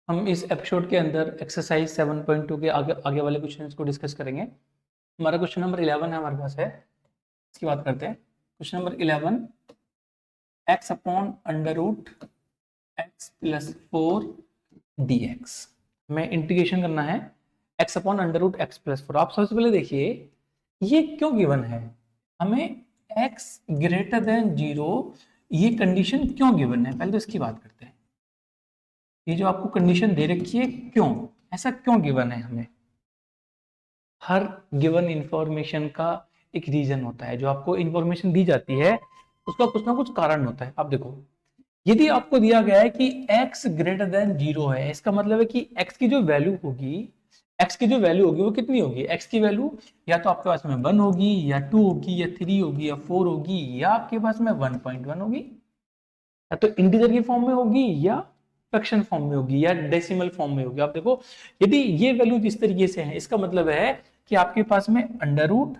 हम इस एपिसोड के अंदर एक्सरसाइज 7.2 के आगे वाले क्वेश्चंस को डिस्कस करेंगे। हमारा क्वेश्चन नंबर 11 है हमारे पास है, इसकी बात करते हैं। Question number 11, x upon under root X plus 4 dx। हमें इंटीग्रेशन करना है x upon under root X plus 4। आप सबसे पहले देखिए ये क्यों गिवन है, हमें x ग्रेटर देन 0 ये कंडीशन क्यों गिवन है, पहले तो इसकी बात करते हैं। ये जो आपको कंडीशन दे रखी है क्यों, ऐसा क्यों गिवन है, हमें हर गिवन इंफॉर्मेशन का एक रीजन होता है। जो आपको इंफॉर्मेशन दी जाती है उसका कुछ ना कुछ कारण होता है। आप देखो यदि आपको दिया गया है कि x ग्रेटर देन 0 है, इसका मतलब है कि x की जो वैल्यू होगी, x की जो वैल्यू होगी वो कितनी होगी, x की वैल्यू या तो आपके पास में 1 होगी या 2 होगी या 3 होगी या 4 होगी या आपके पास में 1.1 होगी, या तो इंटीजर की फॉर्म में होगी या फ्रैक्शन फॉर्म में होगी या डेसिमल फॉर्म में होगी। आप देखो यदि ये वैल्यू इस तरीके से है, इसका मतलब है कि आपके पास में अंडर रूट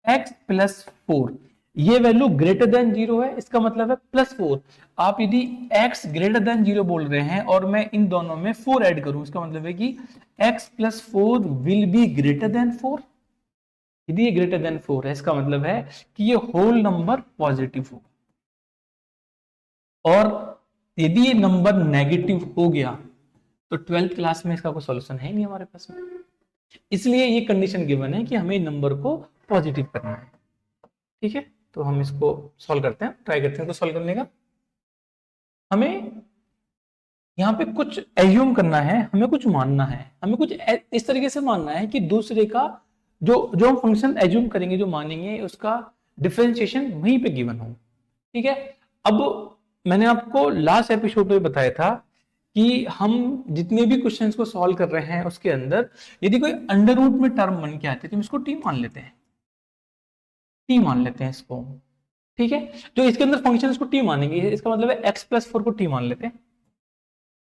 एक्स प्लस 4 ये वैल्यू ग्रेटर देन 0 है, इसका मतलब है प्लस 4। आप यदि x ग्रेटर देन 0 बोल रहे हैं और मैं इन दोनों में 4 ऐड करूं, इसका मतलब है कि x plus 4 will be greater than 4। यदि ये ग्रेटर देन 4 है, इसका मतलब है कि ये होल नंबर पॉजिटिव होगा, और यदि ये नंबर नेगेटिव हो गया तो 12th क्लास में इसका कोई सॉल्यूशन है नहीं हमारे पास में। इसलिए ये कंडीशन गिवन है कि हमें नंबर को पॉजिटिव करना है। ठीक है, तो हम इसको सॉल्व करते हैं, ट्राई करते हैं तो सॉल्व करने का। हमें यहाँ पे कुछ एज्यूम करना है, हमें कुछ मानना है, हमें कुछ इस तरीके से मानना है कि दूसरे का जो जो हम फंक्शन एज्यूम करेंगे, जो मानेंगे, उसका डिफरेंशिएशन वहीं पे गिवन हो। ठीक है, अब मैंने आपको लास्ट एपिसोड में बताया था कि हम जितने भी क्वेश्चंस को सॉल्व कर रहे हैं उसके अंदर यदि कोई अंडर रूट में टर्म बन के आती है तो हम इसको टी मान लेते हैं, टी मान लेते हैं इसको। ठीक है, जो इसके अंदर फंक्शन इसको टी मानेंगे, इसका मतलब है x प्लस 4 को टी मान लेते हैं।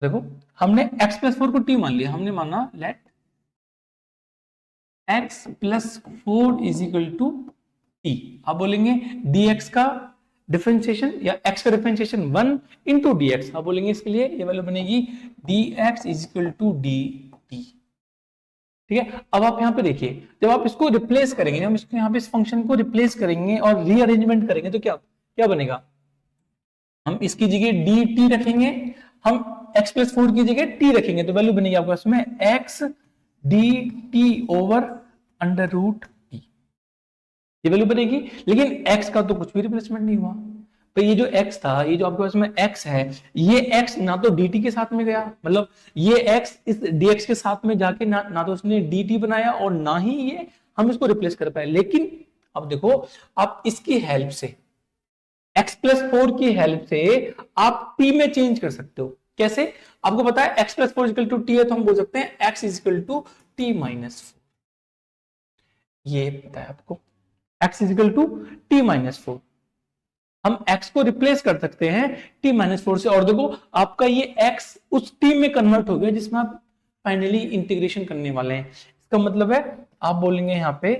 देखो हमने x प्लस 4 को टी मान लिया, हमने माना let x plus 4 is equal to T. आप बोलेंगे dx का डिफरेंशिएशन या x का डिफरेंशिएशन 1 इंटू डी एक्स। आप बोलेंगे इसके लिए ये वैल्यू बनेगी dx is equal to dt। ठीक है, अब आप यहां पे देखिए जब आप इसको रिप्लेस करेंगे, हम इसको यहां पे इस फंक्शन को रिप्लेस करेंगे और रीअरेंजमेंट करेंगे तो क्या क्या बनेगा, हम इसकी जगह डी टी रखेंगे, हम x प्लस 4 की जगह t रखेंगे तो वैल्यू बनेगी आपके पास में x D T over under root T, ये वैल्यू बनेगी। लेकिन x का तो कुछ भी रिप्लेसमेंट नहीं हुआ, तो ये जो x था, ये जो आपके पास में x है, ये x ना तो dt के साथ में गया, मतलब ये x इस dx के साथ में जाके ना तो उसने dt बनाया और ना ही ये हम इसको रिप्लेस कर पाए। लेकिन अब देखो आप इसकी हेल्प से, x प्लस 4 की हेल्प से आप t में चेंज कर सकते हो। कैसे, आपको पता है x plus 4 equal to T है तो हम बोल सकते हैं x is equal to T minus 4। ये पता है आपको, x is equal to T minus 4। हम x को रिप्लेस कर सकते हैं t माइनस 4 से, और देखो आपका ये x उस t में कन्वर्ट हो गया जिसमें आप फाइनली इंटीग्रेशन करने वाले हैं। इसका मतलब है आप बोलेंगे यहां पे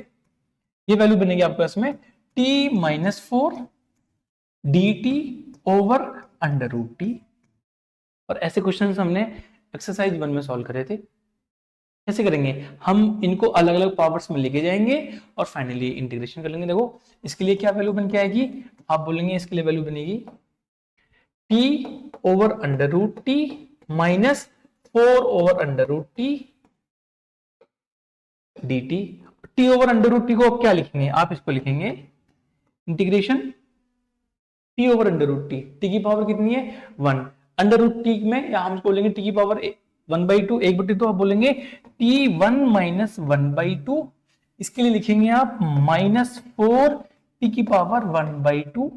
ये वैल्यू बनेगी आपके पास में t minus 4 dt over under root T. और ऐसे क्वेश्चन हमने एक्सरसाइज 1 में सॉल्व करे थे। कैसे करेंगे, हम इनको अलग अलग पावर्स में लेके जाएंगे और फाइनली इंटीग्रेशन कर लेंगे। देखो इसके लिए क्या वैल्यू बन के आएगी, आप बोलेंगे इसके लिए वैल्यू बनेगी t over under root T minus 4 over under root T D T. T over under root T को आप क्या लिखेंगे, आप इसको लिखेंगे integration T over under root T की पावर कितनी है 1, अंडर रूट टी में या हम बोलेंगे टी की पावर 1/2, 1/2 आप बोलेंगे t1 माइनस 1/2। इसके लिए लिखेंगे आप माइनस 4 टी की पावर 1/2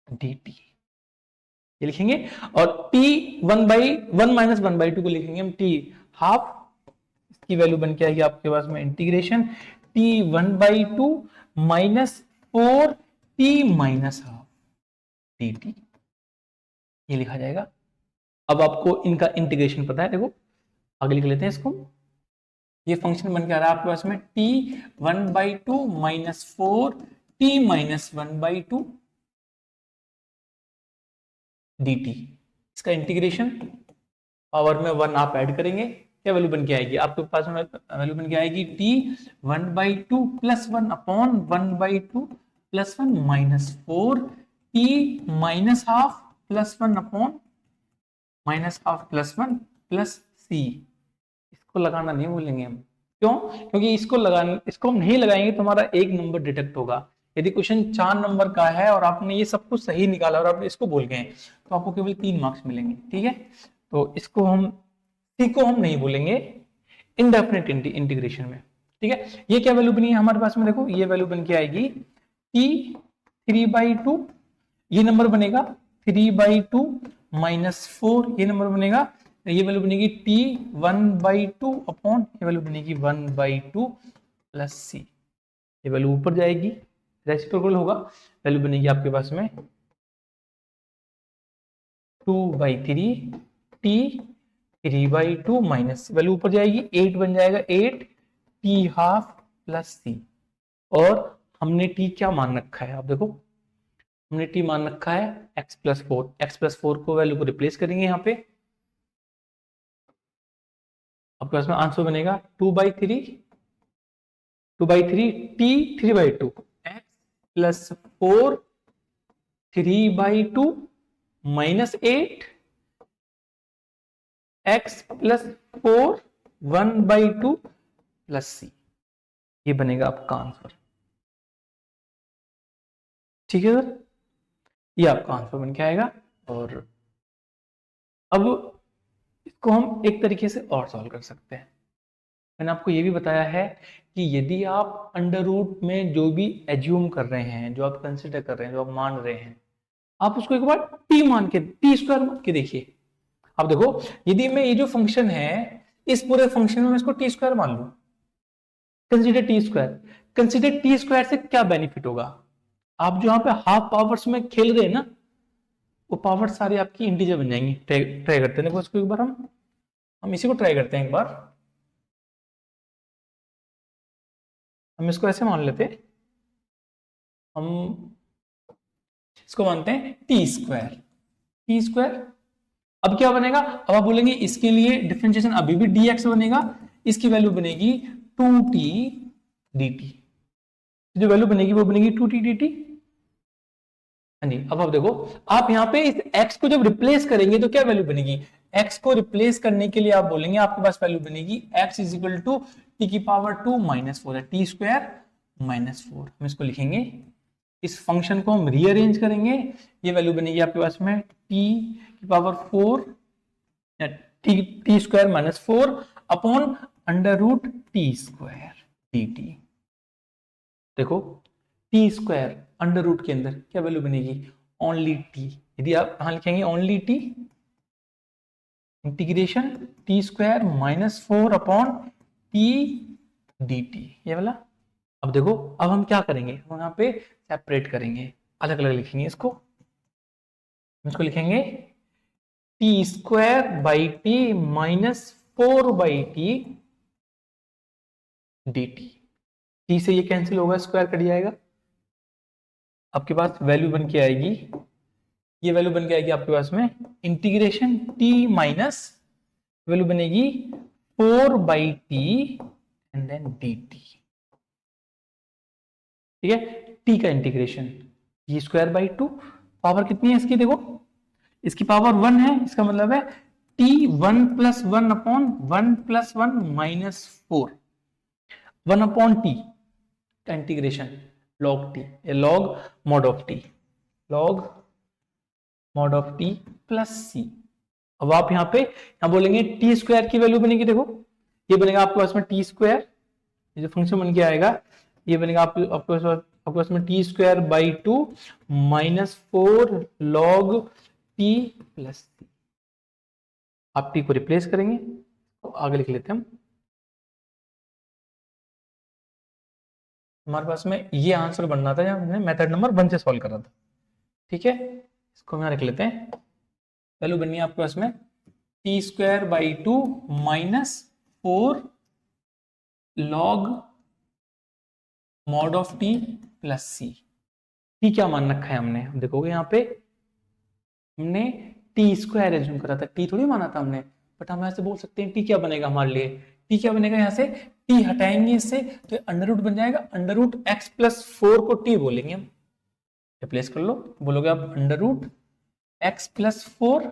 dt, ये लिखेंगे। और t 1/1 माइनस 1/2 को लिखेंगे हम t हाफ। इसकी वैल्यू बन के आएगी आपके पास में integration t 1/2 minus 4 t minus half dt, ये लिखा जाएगा। अब आपको इनका इंटीग्रेशन पता है, देखो आगे लिख लेते हैं इसको। ये फंक्शन बन के आ रहा है आपके पास में t 1/2 minus 4 t minus 1/2 dt। इसका इंटीग्रेशन पावर में 1 आप ऐड करेंगे, क्या वैल्यू बन के आएगी आपके पास में? वैल्यू बन के आएगी T 1/2 plus 1 upon 1/2 plus 1 minus 4 T minus half plus 1 upon minus half plus 1 plus C. इसको लगाना नहीं भूलेंगे हम, क्यों? क्योंकि इसको हम नहीं लगाएंगे तो हमारा एक नंबर डिटेक्ट होगा। यदि क्वेश्चन 4 नंबर का है और आपने ये सब कुछ सही निकाला और आपने इसको भूल गए तो आपको केवल 3 मार्क्स मिलेंगे, ठीक है? तो इसको हम सी को हम नहीं भूलेंगे इनडेफिनेट इंटीग्रेशन में, ठीक है? ये क्या वैल्यू बनी है हमारे पास में? देखो ये वैल्यू बन के आएगी टी 3/2, ये नंबर बनेगा 3/2 माइनस 4, ये नंबर बनेगा, ये वैल्यू बनेगी टी 1/2 अपॉन ये वैल्यू बनेगी 1/2 प्लस सी। ये वैल्यू ऊपर जाएगी, रेसिप्रोकल होगा, वैल्यू बनेगी आपके पास में 2/3 टी 3/2 माइनस वैल्यू ऊपर जाएगी 8 बन जाएगा 8 टी हाफ प्लस सी। और हमने टी क्या मान रखा है? आप देखो हमने टी मान रखा है x+4 को वैल्यू को रिप्लेस करेंगे यहाँ पे, आपके पास में आंसर बनेगा 2/3 T 3/2 x+4 3/2 minus 8 x+4 1/2 plus सी। ये बनेगा आपका आंसर, ठीक है सर? ये आपका आंसर बन के आएगा। और अब इसको हम एक तरीके से और सॉल्व कर सकते हैं। मैंने आपको ये भी बताया है कि यदि आप अंडर रूट में जो भी एज्यूम कर रहे हैं, जो आप कंसिडर कर रहे हैं, जो आप मान रहे हैं, आप उसको एक बार टी मान के, टी स्क्वायर मान के देखिए। आप देखो यदि मैं ये जो फंक्शन है इस पूरे फंक्शन में मैं इसको टी स्क्वायर मान लूं, कंसिडर टी स्क्वायर से क्या बेनिफिट होगा? आप जो यहाँ पे हाफ पावर्स में खेल रहे हैं ना, वो पावर सारी आपकी इंटीजर बन जाएंगी। ट्राई करते हैं इसको एक बार, हम इसी को ट्राई करते हैं एक बार। हम इसको ऐसे मान लेते हैं, हम इसको मानते हैं टी स्क्वायर। अब क्या बनेगा? अब आप बोलेंगे इसके लिए डिफरेंशिएशन अभी भी dx बनेगा, इसकी वैल्यू बनेगी 2t dt। जो वैल्यू बनेगी वो बनेगी 2t dt। हाँ जी, अब आप देखो, आप यहाँ पे इस x को जब रिप्लेस करेंगे तो क्या वैल्यू बनेगी? x को रिप्लेस करने के लिए आप बोलेंगे आपके पास वैल्यू बनेगी x is equal to T की पावर 2 माइनस 4 है, टी स्क्वायर माइनस 4। हम इसको लिखेंगे, इस फंक्शन को हम रीअरेंज करेंगे, ये वैल्यू बनेगी आपके पास में टी की पावर 4 या T square minus 4 upon under root T square D T. देखो टी स्क्वायर अंडर रूट के अंदर क्या वैल्यू बनेगी? Only T. यदि आप यहां लिखेंगे only T, integration T square minus 4 upon T D T, ये वाला। अब देखो अब हम क्या करेंगे, हम यहाँ पे सेपरेट करेंगे, अलग अलग लिखेंगे इसको लिखेंगे T square by T minus 4/t dt। T से ये कैंसिल होगा, स्क्वायर कट जाएगा, आपके पास वैल्यू बन के आएगी, ये वैल्यू बन के आएगी आपके पास में इंटीग्रेशन टी माइनस वैल्यू बनेगी 4/t एंड देन dt, ठीक है? टी का इंटीग्रेशन ये स्क्वायर बाई 2, पावर कितनी है इसकी? देखो इसकी पावर 1 है, इसका मतलब है T 1 + 1 upon 1 + 1 minus 4, 1 upon T का integration log t, log mod of t plus C. अब आप यहाँ पे बोलेंगे टी स्क्वायर की वैल्यू बनेगी, देखो ये बनेगा आपके पास में टी स्क्वायर, ये जो फंक्शन बन के आएगा ये बनेगा आपके पास में T square by 2 minus 4 log t plus C. आप टी को रिप्लेस करेंगे तो आगे लिख लेते हैं हम, हमारे पास में ये आंसर बनना था जब हमने मेथड नंबर 1 से सॉल्व करा था, ठीक है? इसको हम यहाँ लिख लेते हैं, वैल्यू बननी है आपके पास में T square by 2 minus 4 log mod of T plus C. T क्या मान रखा है हमने? देखोगे यहाँ पे हमने टी स्क्वायर एज्यूम करा था, टी थोड़ी माना था हमने, बट हम यहाँ से बोल सकते हैं टी क्या बनेगा हमारे लिए, टी क्या बनेगा, यहाँ से टी हटाएंगे इससे तो अंडर रूट बन जाएगा, अंडर रूट एक्स प्लस 4 को टी बोलेंगे हम, रिप्लेस कर लो, बोलोगे आप under root X plus 4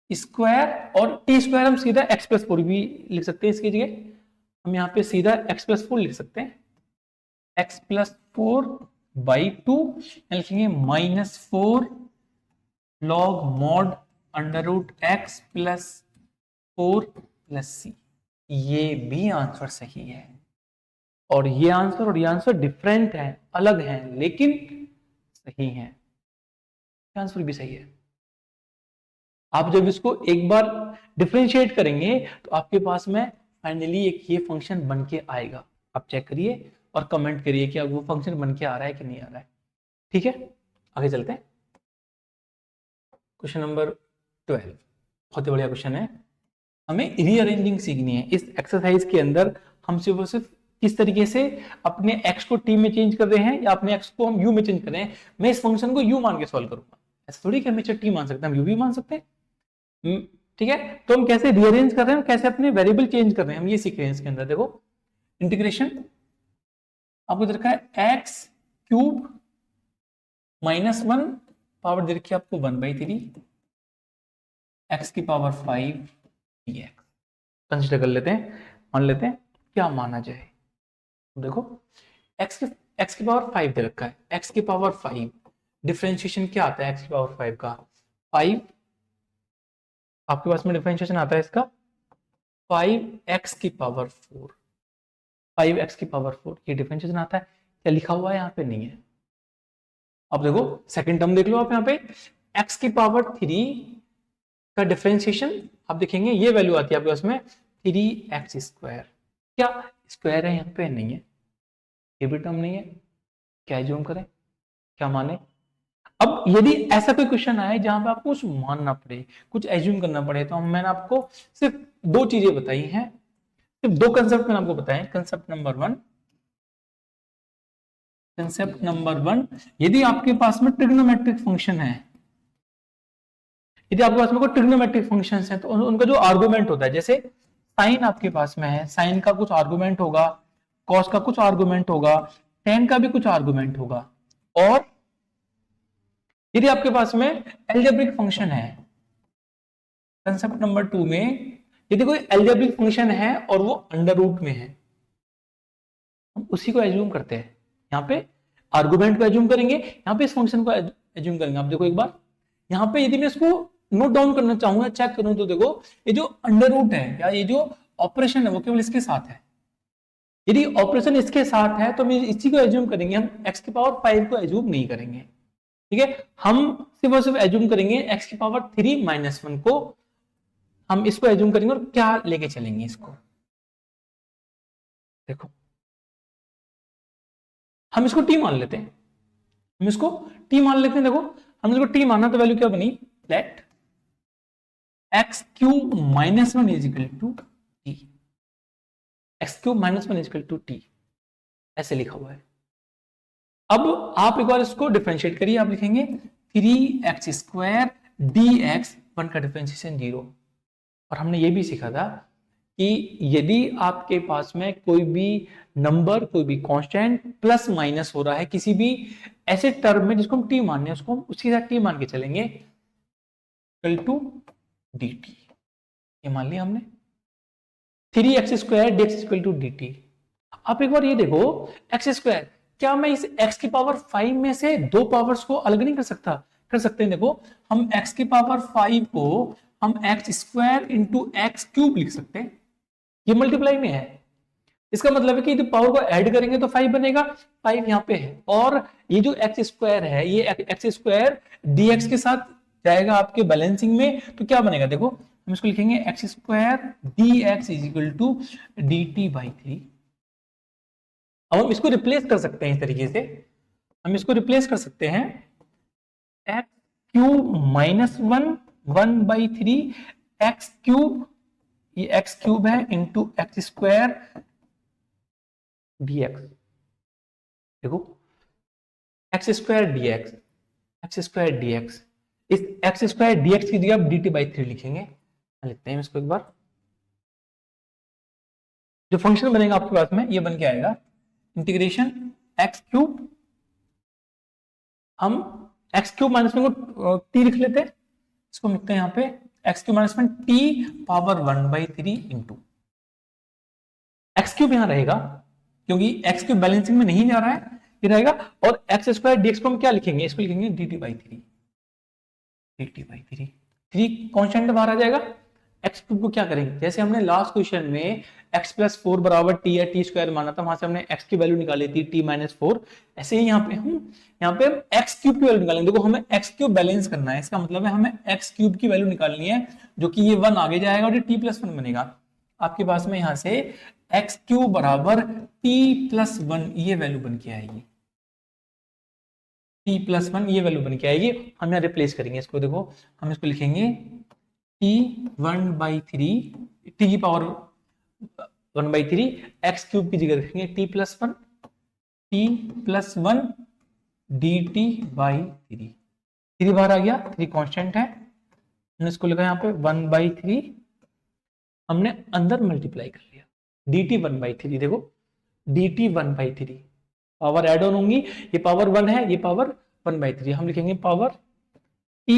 square, और टी स्क्वायर हम सीधा एक्स प्लस 4 भी लिख सकते हैं, इसकी जगह हम यहाँ पे सीधा एक्स प्लस 4 लिख सकते हैं, एक्स प्लस 4 बाई 2 लिखेंगे -4 log mod under root X plus 4 plus सी। ये भी आंसर सही है, और ये आंसर डिफरेंट है, अलग है, लेकिन सही है, आंसर भी सही है। आप जब इसको एक बार डिफरेंशिएट करेंगे तो आपके पास में फाइनली एक ये फंक्शन बन के आएगा। आप चेक करिए और कमेंट करिए कि वो फंक्शन बन के आ रहा है कि नहीं आ रहा है। ठीक है, आगे चलते हैं। क्वेश्चन नंबर 12 बहुत ही बढ़िया क्वेश्चन है। हमें रीअरेंजिंग सीखनी है। इस एक्सरसाइज के अंदर हम सिर्फ किस तरीके से अपने x को t में चेंज कर रहे हैं या अपने x को हम u में चेंज कर रहे हैं। मैं इस फंक्शन को u मान के सॉल्व करूंगा, ऐसा थोड़ी कि हमेशा t मान सकते हैं, हम u भी मान सकते हैं। ठीक है, तो हम कैसे रीअरेंज कर रहे हैं, कैसे अपने वेरिएबल चेंज कर रहे हैं, हम ये सीख रहे हैं इसके अंदर। देखो इंटीग्रेशन आपको दे रखा है एक्स क्यूब -1 पावर दे रखी है आपको 1/3 एक्स की पावर 5 dx। कंसिडर कर लेते हैं, मान लेते हैं क्या माना जाए। देखो x की पावर 5 दे रखा है, x की पावर 5 डिफरेंशिएशन क्या आता है x की पावर 5 का, 5 आपके पास में डिफरेंशिएशन आता है इसका 5x की पावर 4, 5x की पावर 4 ये डिफरेंशिएशन आता है। क्या लिखा हुआ है यहाँ पे, नहीं है। अब देखो सेकंड टर्म देख लो आप, यहाँ पे x की पावर 3 का डिफरेंशिएशन आप देखेंगे ये वैल्यू आती है आपके पास में 3x स्क्वायर। क्या स्क्वायर है यहाँ पे, नहीं है, ये भी टर्म नहीं है। क्या एज्यूम करें, क्या माने। अब यदि ऐसा कोई क्वेश्चन आए जहां पे आपको कुछ मानना पड़े, कुछ एज्यूम करना पड़े, तो मैंने आपको सिर्फ दो चीजें बताई हैं, सिर्फ दो कंसेप्ट मैंने आपको बताए। कंसेप्ट नंबर वन, यदि आपके पास में ट्रिग्नोमेट्रिक फंक्शन है, यदि आपके पास में कोई ट्रिग्नोमेट्रिक फंक्शंस हैं तो उनका जो आर्गुमेंट होता है, जैसे साइन आपके पास में है, साइन का कुछ आर्गुमेंट होगा, कॉस का कुछ आर्गुमेंट होगा, टेन का भी कुछ आर्गुमेंट होगा। और यदि आपके पास में एल्जेब्रिक फंक्शन है, कंसेप्ट नंबर 2 में यदि कोई एल्जेब्रिक फंक्शन है और वो अंडर रूट में है, हम उसी को एज्यूम करते हैं। यहाँ पे आर्गुमेंट को एज्यूम करेंगे, यहाँ पे इस फंक्शन को एज्यूम करेंगे। आप देखो एक बार यहाँ पे यदि मैं इसको नोट डाउन करना चाहूंगा, चेक करूं, तो देखो ये जो अंडर रूट है या ये जो ऑपरेशन है वो केवल इसके साथ है। यदि ऑपरेशन इसके साथ है तो हम इसी को एज्यूम करेंगे, हम x की पावर 5 को एज्यूम नहीं करेंगे। ठीक है, हम सिर्फ और सिर्फ एज्यूम करेंगे x की पावर 3 -1 को, हम इसको एज्यूम करेंगे और क्या लेके चलेंगे इसको। देखो हम इसको t मान लेते हैं, हम इसको t मान लेते हैं। देखो हम इसको t माना तो वैल्यू क्या बनी, let x cube -1 is equal to t, x cube -1 is equal to t, ऐसे लिखा हुआ है। अब आप एक बार इसको डिफरेंशिएट करिए, आप लिखेंगे 3x स्क्वायर dx, 1 का डिफरेंशिएशन 0। और हमने ये भी सीखा था कि यदि आपके पास में कोई भी नंबर, कोई भी कांस्टेंट प्लस माइनस हो रहा है किसी भी ऐसे टर्म में जिसको हम t मान रहे हैं, उसको हम उसके साथ t मान के चलेंगे, इक्वल टू dt। ये मान लिया हमने 3x square dx equal to dt। आप एक बार ये देखो x स्क्वायर, क्या मैं इस x की पावर 5 में से दो पावर्स को अलग नहीं कर सकता, कर सकते हैं। देखो हम x की पावर 5 को हम x square into x cube लिख सकते हैं, ये मल्टीप्लाई में है। इसका मतलब है कि यदि पावर को ऐड करेंगे तो 5 बनेगा, 5 यहाँ पे है, और ये जो एक्स स्क्वायर है ये एक्स स्क्वायर dx के साथ जाएगा आपके बैलेंसिंग में, तो क्या बनेगा। देखो हम इसको लिखेंगे X square dx is equal to dt/3। अब हम इसको रिप्लेस कर सकते हैं, इस तरीके से हम इसको रिप्लेस कर सकते हैं, एक्स क्यूब -1 1/3 एक्स क्यूब, ये एक्स क्यूब है, इंटू एक्स स्क्वायर dx। देखो x square dx, x square dx, इस एक्स स्क्वायर dx की जगह आप dt/3 लिखेंगे, लिखते हैं इसको एक बार। जो फंक्शन बनेगा आपके पास में ये बन के आएगा इंटीग्रेशन एक्स क्यूब, हम एक्स क्यूब माइनस वन को टी लिख लेते हैं, इसको लिखते हैं यहाँ पे x cube minus one T power 1/3 into x cube यहाँ रहेगा क्योंकि एक्स क्यूब बैलेंसिंग में नहीं जा रहा है, ये रहेगा। और एक्स स्क्वायर डीएक्स को हम क्या लिखेंगे, इसको लिखेंगे dt/3, dt/3 3 कॉन्स्टेंट बाहर आ जाएगा। एक्स क्यूब को क्या करेंगे, जैसे हमने लास्ट क्वेश्चन में x+4 बराबर टी या टी स्क्वायर माना था, वहां से हमने x की वैल्यू निकाली थी t-4, ऐसे ही यहाँ पे हम एक्स क्यूब की वैल्यू निकालेंगे। देखो हमें एक्स क्यूब बैलेंस करना है, इसका मतलब है हमें एक्स क्यूब की वैल्यू निकालनी है, जो कि ये 1 आगे जाएगा और ये t+1 बनेगा। आपके पास में यहाँ से एक्स क्यूब बराबर t+1 ये वैल्यू बन के आएगी, t+1 ये वैल्यू बन के आएगी। हम यहाँ रिप्लेस करेंगे इसको, देखो हम इसको लिखेंगे t1/3 t की पावर 1/3 एक्स क्यूब की जगह रखेंगे t+1 dt/3, 3 बाहर आ गया, 3 कांस्टेंट है, हमने इसको लिखा यहाँ पे 1/3, हमने अंदर मल्टीप्लाई कर लिया dt 1/3, देखो dt 1/3 पावर एड ऑन होंगी, ये पावर 1 है, ये पावर 1/3, हम लिखेंगे power t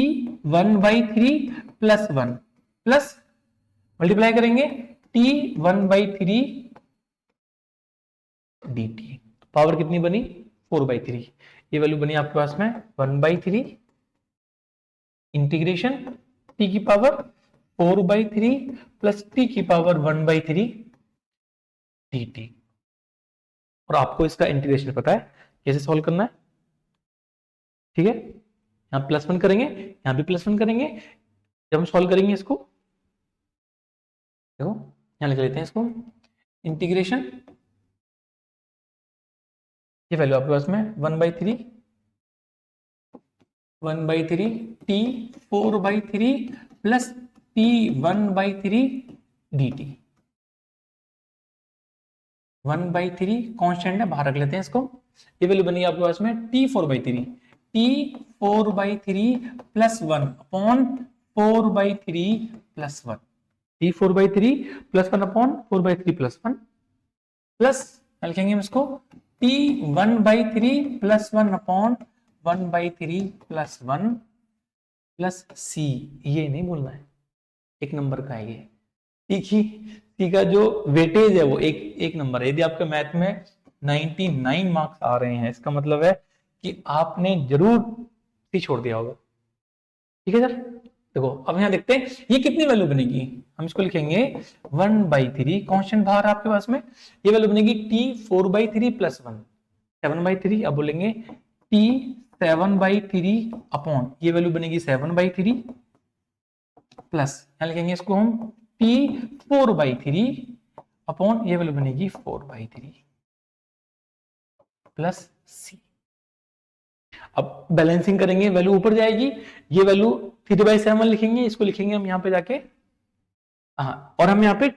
1/3 plus 1 plus multiply करेंगे t 1/3 dt, पावर कितनी बनी 4/3, ये वैल्यू बनी आपके पास में 1/3 इंटीग्रेशन t की पावर 4/3 प्लस t की पावर 1/3 dt। और आपको इसका इंटीग्रेशन पता है कैसे सॉल्व करना है, ठीक है। यहां +1 करेंगे, यहां भी +1 करेंगे, जब हम सॉल्व करेंगे इसको, देखो यहां लिख लेते हैं इसको इंटीग्रेशन, ये वैल्यू आपके पास में 1/3 t 4/3 plus t 1/3 dt, 1/3 constant है, बाहर रख लेते हैं इसको, ये वैल्यू बनी आपके पास में t 4/3 plus 1 upon 4/3 plus 1, t 4/3 plus 1 upon 4/3 plus 1 plus लिखेंगे हम इसको t 1/3 plus 1 upon 1/3 plus 1 plus c, ये नहीं बोलना है, एक नंबर का है ये, ठीक ही, सी का जो वेटेज है वो एक नंबर है। यदि आपके मैथ में 99 मार्क्स आ रहे हैं, इसका मतलब है कि आपने जरूर सी छोड़ दिया होगा, ठीक है सर। देखो अब यहाँ देखते हैं ये कितनी वैल्यू बनेगी, हम इसको लिखेंगे 1/3 कांस्टेंट बाहर आपके पास में, ये वैल्यू बनेगी t 4/3 प्लस 1 7/3, अब बोलेंगे t 7/3 अपॉन ये वैल्यू बनेगी 7/3 प्लस यहाँ लिखेंगे इसको हम t 4/3 अपॉन ये वैल्यू बनेगी 4/3 प्लस c। अब बैलेंसिंग करेंगे, वैल्यू ऊपर जाएगी, ये वैल्यू 3/7 लिखेंगे, इसको लिखेंगे हम यहाँ पे जाके, हाँ, और हम यहाँ पे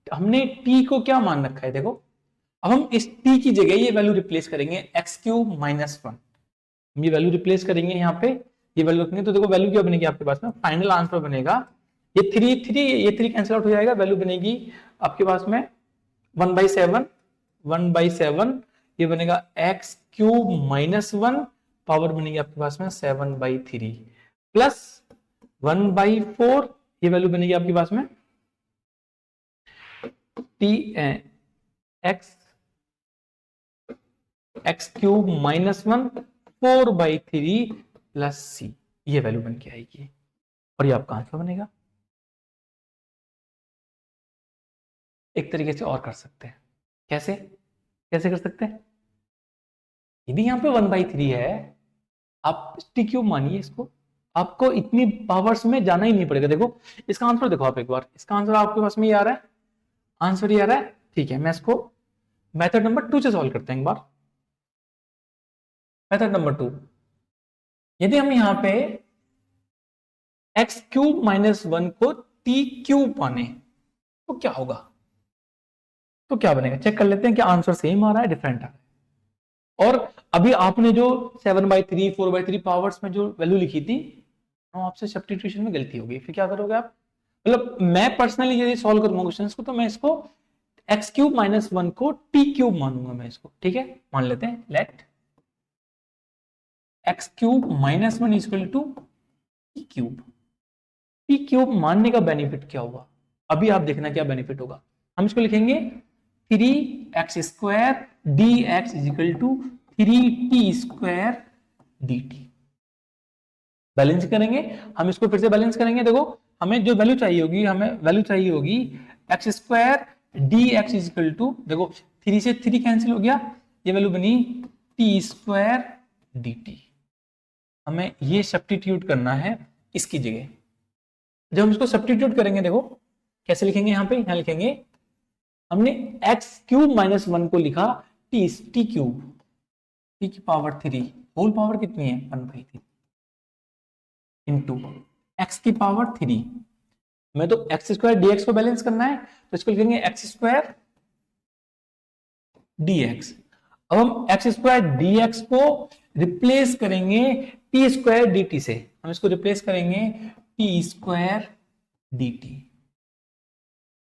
हमने t को क्या मान रखा है, देखो अब हम इस t की जगह ये वैल्यू रिप्लेस करेंगे x³ माइनस 1, हम ये वैल्यू रिप्लेस करेंगे यहाँ पे, ये वैल्यू रखेंगे, तो देखो वैल्यू क्या बनेगी आपके पास में, फाइनल आंसर बनेगा ये 3 कैंसिल आउट हो जाएगा, वैल्यू बनेगी आपके पास में 1/7 ये बनेगा x³ माइनस 1, पावर बनेगी आपके पास में 7/3 प्लस 1/4, ये वैल्यू बनेगी आपके पास में x³ माइनस 1 4/3 प्लस c, ये वैल्यू बन के आएगी और ये आपका आंसर बनेगा। एक तरीके से और कर सकते हैं, कैसे कैसे कर सकते हैं, यदि यहां पे 1/3 है, आप t³ मानिए इसको, आपको इतनी पावर्स में जाना ही नहीं पड़ेगा। देखो इसका आंसर देखो आप एक बार, इसका आंसर आपके पास में ये आ रहा है, आंसर ये आ रहा है, ठीक है। मैं इसको मेथड नंबर 2 से सॉल्व करते हैं एक बार। मेथड नंबर 2, यदि हम यहां पे x³ माइनस 1 को t³ माने तो क्या होगा, तो क्या बनेगा, चेक कर लेते हैं क्या आंसर सेम आ रहा है डिफरेंट आ रहा है। और अभी आपने जो 7/3 4/3 पावर्स में जो वैल्यू लिखी थी, आपसे सब्स्टिट्यूशन में गलती होगी, फिर क्या करोगे आप, मतलब मैं पर्सनली यदि सॉल्व करूंगा क्वेश्चन को तो मैं इसको एक्स क्यूब माइनस 1 को टी क्यूब मानूंगा मैं इसको, ठीक है। मान लेते हैं let X cube minus 1 equal to T cube. T cube मानने का बेनिफिट क्या होगा, अभी आप देखना क्या बेनिफिट होगा। हम इसको लिखेंगे 3x² dx is equal to 3t² dt। Balance करेंगे हम इसको, फिर से बैलेंस करेंगे। देखो हमें जो वैल्यू चाहिए होगी, हमें वैल्यू चाहिए होगी x² dx is equal to, देखो 3 से 3 कैंसिल हो गया, ये वैल्यू बनी t² dt। हमें ये सब्स्टिट्यूट करना है इसकी जगह। जब हम इसको सब्स्टिट्यूट करेंगे, देखो कैसे लिखेंगे, यहां लिखेंगे हमने एक्स क्यूब माइनस 1 को लिखा टी क्यूब, टी की पावर 3, होल पावर कितनी है 1/3 इंटू एक्स की पावर 3। मैं तो x² dx को बैलेंस करना है, तो इसको लिखेंगे x² dx। अब हम x² dx को रिप्लेस करेंगे t² dt से, हम इसको रिप्लेस करेंगे t² dt,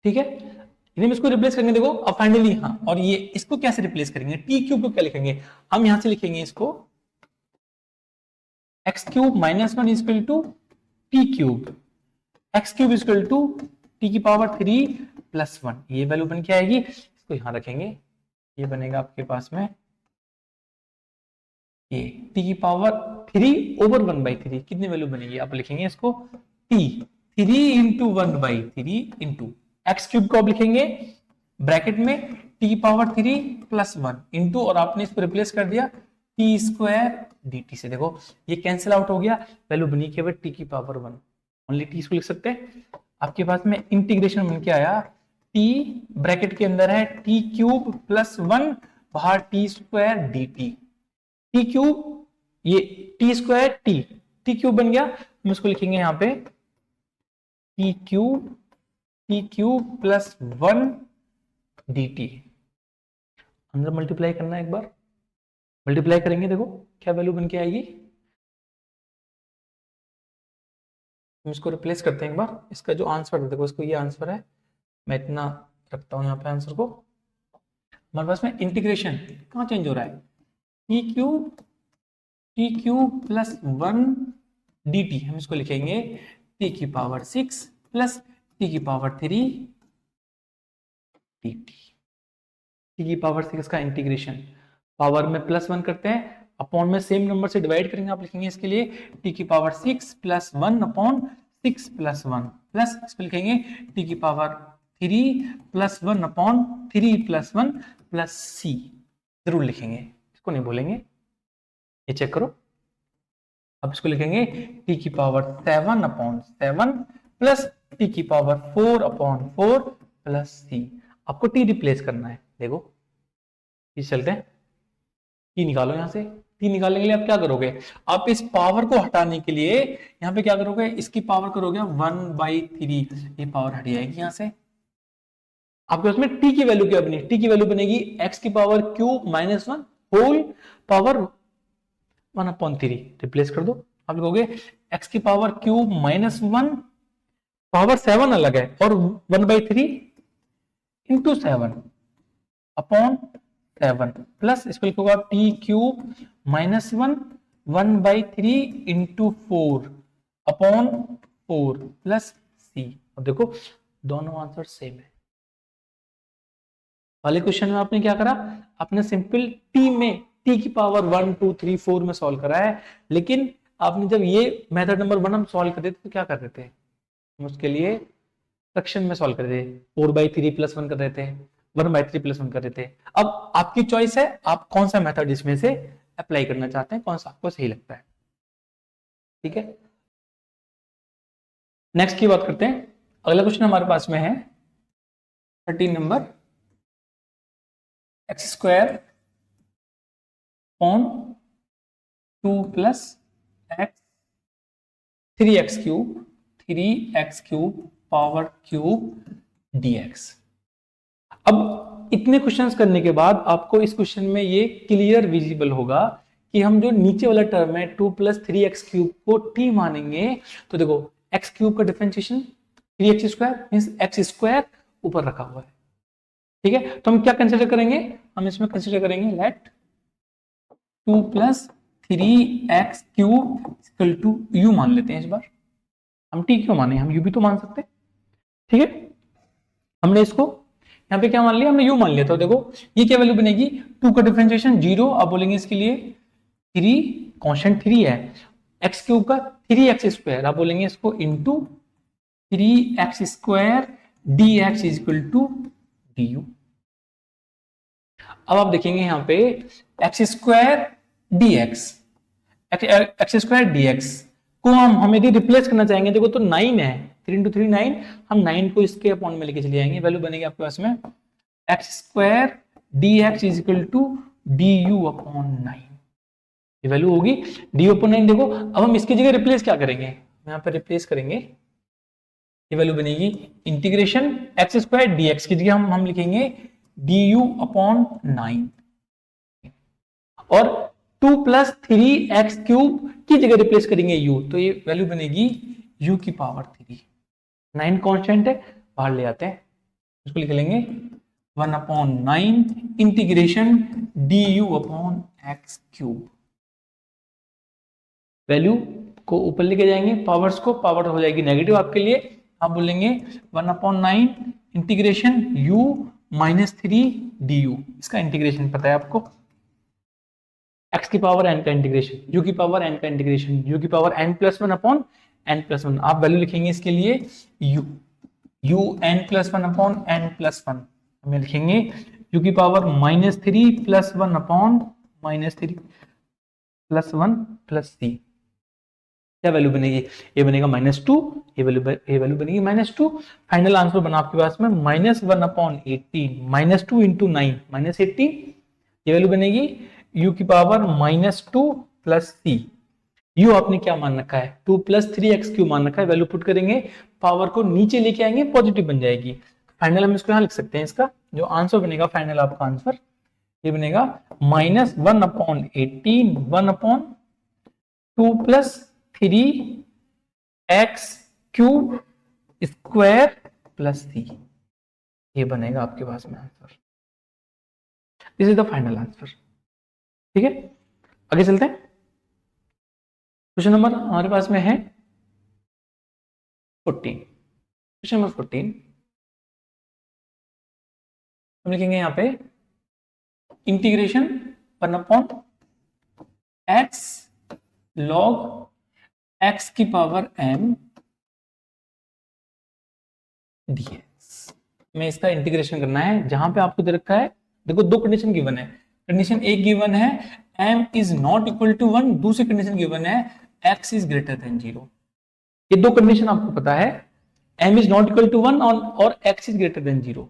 ठीक है। हम इसको रिप्लेस करेंगे, देखो अब फाइनली, हाँ, और ये इसको कैसे रिप्लेस करेंगे, टी क्यूब को क्या लिखेंगे, हम यहां से लिखेंगे इसको X cube minus 1 equal to T cube, X cube equal to T की पावर 3 प्लस 1, ये वैल्यू बन के आएगी। इसको यहां रखेंगे, ये बनेगा आपके पास में ये टी की पावर 3 ओवर 1/3, कितनी वैल्यू बनेगी, आप लिखेंगे इसको T 3 into 1/3 into x cube को आप लिखेंगे ब्रैकेट में टी की पावर 3 प्लस 1 इंटू, और आपने इसको रिप्लेस कर दिया t² dt से। देखो ये कैंसिल आउट हो गया, वैल्यू बनी केवल टी की पावर 1, ओनली टी इसको लिख सकते हैं। आपके पास में इंटीग्रेशन बन के आया, टी ब्रैकेट के अंदर है टी क्यूब प्लस 1 बाहर t² dt, टी क्यूब ये t² टी क्यूब बन गया, हम इसको लिखेंगे यहाँ पे टी क्यूब प्लस 1 dt। अंदर मल्टीप्लाई करना है, एक बार मल्टीप्लाई करेंगे, देखो क्या वैल्यू बन के आएगी। हम इसको रिप्लेस करते हैं एक बार, इसका जो आंसर है, देखो इसको ये आंसर है, मैं इतना रखता हूं यहाँ पे आंसर को। हमारे पास में इंटीग्रेशन कहाँ चेंज हो रहा है, टी क्यूब प्लस 1 dt, हम इसको लिखेंगे टी की पावर 6 प्लस टी की पावर 3 dt। टी की पावर 6 का इंटीग्रेशन, पावर में प्लस 1 करते हैं, अपॉन में सेम नंबर से डिवाइड करेंगे, आप लिखेंगे इसके लिए टी की power 6 plus 1 upon 6 plus 1 plus इसको लिखेंगे टी की power 3 plus 1 upon 3 plus 1 plus C, जरूर लिखेंगे, इसको नहीं बोलेंगे, ये चेक करो। अब इसको लिखेंगे टी की पावर 7 अपॉन 7 प्लस टी की पावर 4 अपॉन 4 प्लस सी। आपको टी रिप्लेस करना है, देखो इस चलते हैं, टी निकालो, यहां से टी निकालने के लिए आप क्या करोगे, आप इस पावर को हटाने के लिए यहां पे क्या करोगे, इसकी पावर करोगे 1/3, ये पावर हट जाएगी यहां से। आपके उसमें टी की वैल्यू क्या बनी, टी की वैल्यू बनेगी एक्स की power cube minus 1 whole power 1/3, replace कर दो, आप लिखोगे एक्स की पावर क्यूब माइनस 1, पावर 7 अलग है, और 1/3 इंटू 7 अपॉन 7 प्लस इसको लिखोगे आप T cube minus 1/3 into 4 upon 4 plus सी। और देखो दोनों आंसर सेम है। वाले क्वेश्चन में आपने क्या करा, आपने सिंपल टी में टी की पावर 1 2 3 4 में सॉल्व करा है, लेकिन आपने जब ये मेथड नंबर 1 हम सॉल्व करते थे तो क्या कर रहे थे, हम उसके लिए फ्रैक्शन में सॉल्व कर रहे थे, 4/3 प्लस 1 कर रहे थे, 1/3 प्लस 1 कर रहे थे। अब आपकी चॉइस है, आप कौन सा मेथड इसमें से अप्लाई करना चाहते हैं, कौन सा आपको सही लगता है, ठीक है। नेक्स्ट की बात करते हैं। अगला क्वेश्चन हमारे पास में है 13 number, x² on 2 plus x 3x cube power cube dx। अब इतने क्वेश्चंस करने के बाद आपको इस क्वेश्चन में ये क्लियर विजिबल होगा कि हम जो नीचे वाला टर्म है 2 + 3x³ को t मानेंगे, तो देखो x³ का डिफरेंशिएशन 3x² मींस x² ऊपर रखा हुआ है, ठीक है। तो हम क्या कंसीडर करेंगे, हम इसमें कंसीडर करेंगे late 2 + 3x³ equal to u मान लेते हैं इस बार, हम t क्यों माने, हम u भी तो मान सकते हैं, ठीक है। हमने इसको यहाँ पे क्या मान लिया, हमने u मान लिया। तो देखो ये क्या वैल्यू बनेगी, 2 का डिफरेंशिएशन 0, आप बोलेंगे इसके लिए 3, कांस्टेंट 3 है, x³ का 3x², आप बोलेंगे इसको into 3x² dx is equal to du। अब आप देखेंगे यहाँ पे x² dx, x² dx को हम यदि रिप्लेस करना चाहेंगे, देखो तो 9 है, 3 × 3 9, हम 9 को इसके अपॉन में लेके चले जाएंगे, वैल्यू बनेगी आपके पास में x² dx is equal to du/9, ये वैल्यू होगी du/9। देखो अब हम इसकी जगह रिप्लेस क्या करेंगे, यहाँ पे रिप्लेस करेंगे, ये वैल्यू बनेगी इंटीग्रेशन x² dx की जगह हम लिखेंगे du/9 और 2 + 3x³ की जगह रिप्लेस करेंगे u, तो ये वैल्यू बनेगी u⁻3। 9 कांस्टेंट है, बाहर ले आते हैं, इसको लिख लेंगे 1/9 इंटीग्रेशन du/x³। वैल्यू को ऊपर लेके जाएंगे, पावर्स को, पावर हो जाएगी नेगेटिव आपके लिए, आप बोलेंगे 1/9 इंटीग्रेशन u-3 du, इसका इंटीग्रेशन पता है आपको, x⁻n का इंटीग्रेशन, u⁻n का इंटीग्रेशन, u⁻n+1/n+1, आप वैल्यू लिखेंगे इसके लिए un+1/n+1, हमें लिखेंगे u⁻³ +1/-3 + 1 + c, क्या वैल्यू बनेगी, ये बनेगा -2, ये वैल्यू बनेगी -2। फाइनल आंसर बना आपके पास में -1/18, -2 × 9 -18, ये वैल्यू बनेगी u⁻² + c। u आपने क्या मान रखा है, 2 + 3x³ मान रखा है, वैल्यू पुट करेंगे, पावर को नीचे लेके आएंगे, पॉजिटिव बन जाएगी। फाइनल हम इसको यहाँ लिख सकते हैं, इसका जो आंसर बनेगा फाइनल आपका आंसर ये बनेगा -1/18 1/2 + 3x³ + c, ये बनेगा आपके पास में answer, this is the final answer, ठीक है। आगे चलते हैं, क्वेश्चन नंबर हमारे पास में है 14। क्वेश्चन नंबर 14 हम लिखेंगे यहाँ पे integration 1/x log x⁻m dx में इसका इंटीग्रेशन करना है। जहां पे आपको दे रखा है, देखो दो कंडीशन गिवन है, कंडीशन एक गिवन है m is not equal to 1, दूसरी कंडीशन गिवन है x इज ग्रेटर देन 0। ये दो कंडीशन आपको पता है, m is not equal to 1 और x is greater than 0।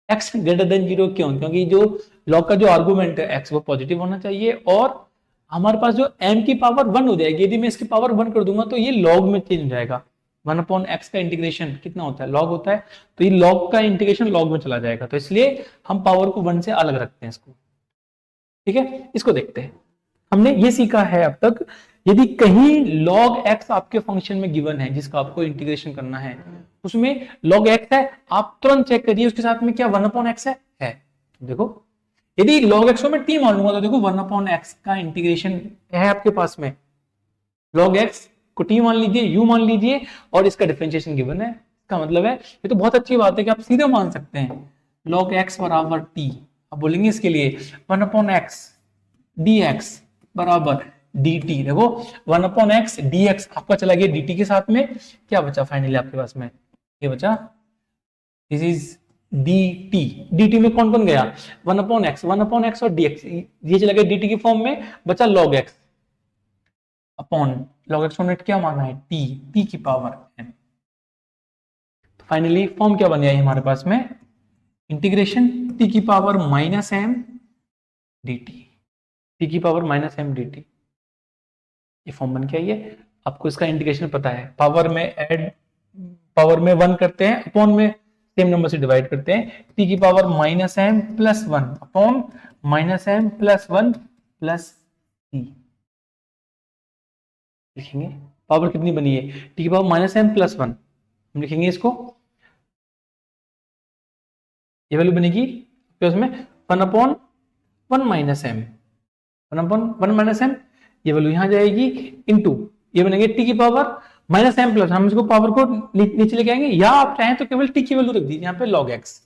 x greater than 0 क्यों, क्योंकि जो लॉग का जो आर्गुमेंट है x वो पॉजिटिव होना चाहिए और हमारे पास जो m की पावर 1 हो जाएगी, यदि मैं इसकी पावर 1 कर दूंगा तो ये लॉग में चेंज हो जाएगा। 1/x का इंटीग्रेशन कितना होता है, लॉग होता है, तो ये लॉग का इंटीग्रेशन लॉग में चला जाएगा, तो इसलिए हम पावर को 1 से अलग रखते हैं इसको, ठीक है। इसको देखते हैं, हमने ये सीखा है अब तक, यदि कहीं log x आपके फंक्शन में गिवन है जिसका आपको इंटीग्रेशन करना है, उसमें log x है, आप तुरंत चेक करिए उसके साथ में क्या 1/x है। देखो यदि log x को मैं t मान लूंगा तो देखो 1/x का इंटीग्रेशन है आपके पास में, log x को t मान लीजिए, u मान लीजिए और इसका डिफरेंशिएशन गिवन है। इसका मतलब है, ये तो बहुत अच्छी बात है कि आप सीधे मान सकते हैं log x बराबर t, आप बोलेंगे इसके लिए 1/x dx बराबर dt। देखो 1/x dx आपका चला गया dt के साथ में, क्या बचा फाइनली आपके पास में, ये बचा दिस इज dt। dt में कौन कौन गया, 1/x और dx, ये चला गया dt की फॉर्म में, बचा log x upon log x को क्या माना है t की पावर n। तो फाइनली फॉर्म क्या बन गया हमारे पास में, इंटीग्रेशन t की पावर -m dt, t की पावर -m dt, ये फॉर्म बन के आई है। आपको इसका इंटीग्रेशन पता है, पावर में 1 करते हैं, अपॉन में सेम नंबर से डिवाइड करते हैं, t की power -m + 1 upon -m + 1 + c लिखेंगे। पावर कितनी बनी है, t की पावर -m + 1 हम लिखेंगे इसको, ये वैल्यू बनेगी तो उसमें 1/1 माइनस एम, 1/1 माइनस एम, ये वैल्यू यहां जाएगी इनटू ये बनेंगे टी की पावर माइनस एम प्लस, हम इसको पावर को नीचे लेके आएंगे, या आप चाहें तो केवल टी की वैल्यू रख दीजिए यहाँ पे log x,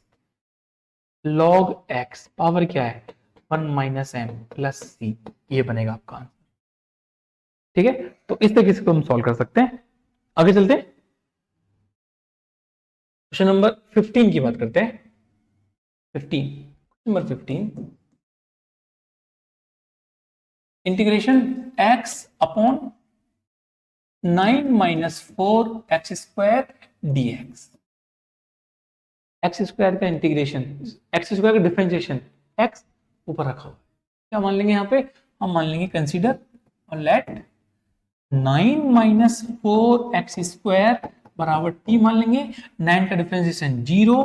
log x power क्या है 1 माइनस एम प्लस सी, ये बनेगा आपका आंसर। ठीक है, तो इस तरीके से हम सॉल्व कर सकते हैं। आगे चलते हैं, क्वेश्चन नंबर 15 की बात करते हैं। 15 number 15, integration x upon 9 minus 4 x square dx, x square का इंटीग्रेशन, एक्स स्क्वायर का डिफरेंशिएशन, x ऊपर रखा हुआ है, क्या मान लेंगे यहाँ पे, हम मान लेंगे कंसीडर और लेट 9 माइनस 4 एक्स स्क्वायर बराबर t मान लेंगे, 9 का डिफरेंशिएशन 0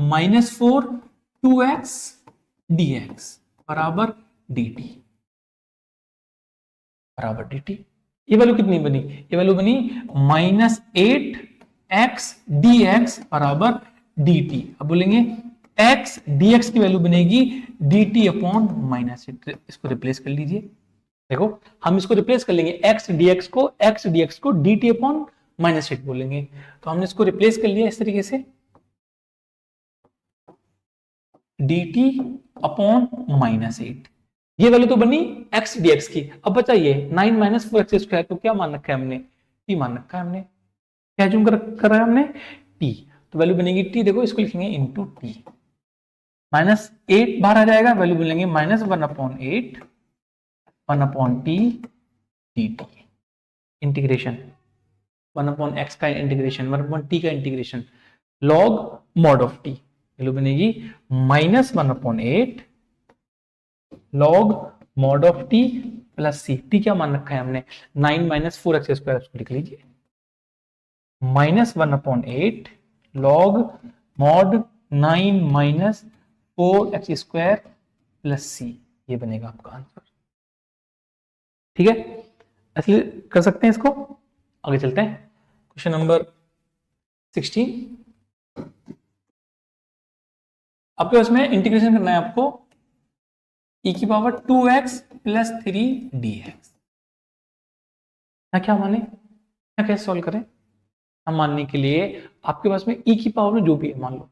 माइनस 4 2x dx बराबर dt, बराबर dt। ये वैल्यू कितनी बनी, ये वैल्यू बनी माइनस 8x dx बराबर dt। अब बोलेंगे x dx की वैल्यू बनेगी dt अपॉन माइनस 8, इसको रिप्लेस कर लीजिए। देखो हम इसको रिप्लेस कर लेंगे, x dx को dt अपॉन माइनस 8 बोलेंगे, तो हमने इसको रिप्लेस कर लिया इस तरीके से, dt अपॉन माइनस 8, ये वैल्यू तो बनी x dx की। अब बताइए 9 माइनस 4 एक्स स्क्वायर को क्या मान रखा है हमने, t मान रखा है हमने, क्या जूम कर रहा है हमने t, तो वैल्यू बनेगी t, देखो इसको लिखेंगे इनटू t, माइनस 8 बाहर आ जाएगा, वैल्यू बोलेंगे minus 1/8 1/t dt, integration 1/x का इंटीग्रेशन 1/t का integration log mod of t, value बनेगी minus 1/8 log mod of t plus c, t क्या मान रखा है हमने 9 माइनस 4 एक्स स्क्वायर, उसको लिख लीजिए minus 1/8 log mod 9 minus 4 x square plus c, ये बनेगा आपका आंसर। ठीक है, ऐसे कर सकते हैं इसको। आगे चलते हैं, क्वेश्चन नंबर 16, आपके पास में इंटीग्रेशन करना है आपको e की पावर 2x प्लस 3 dx, क्या माने, कैसे सॉल्व करें, हम मानने के लिए आपके पास में e की पावर में जो भी है मान लो,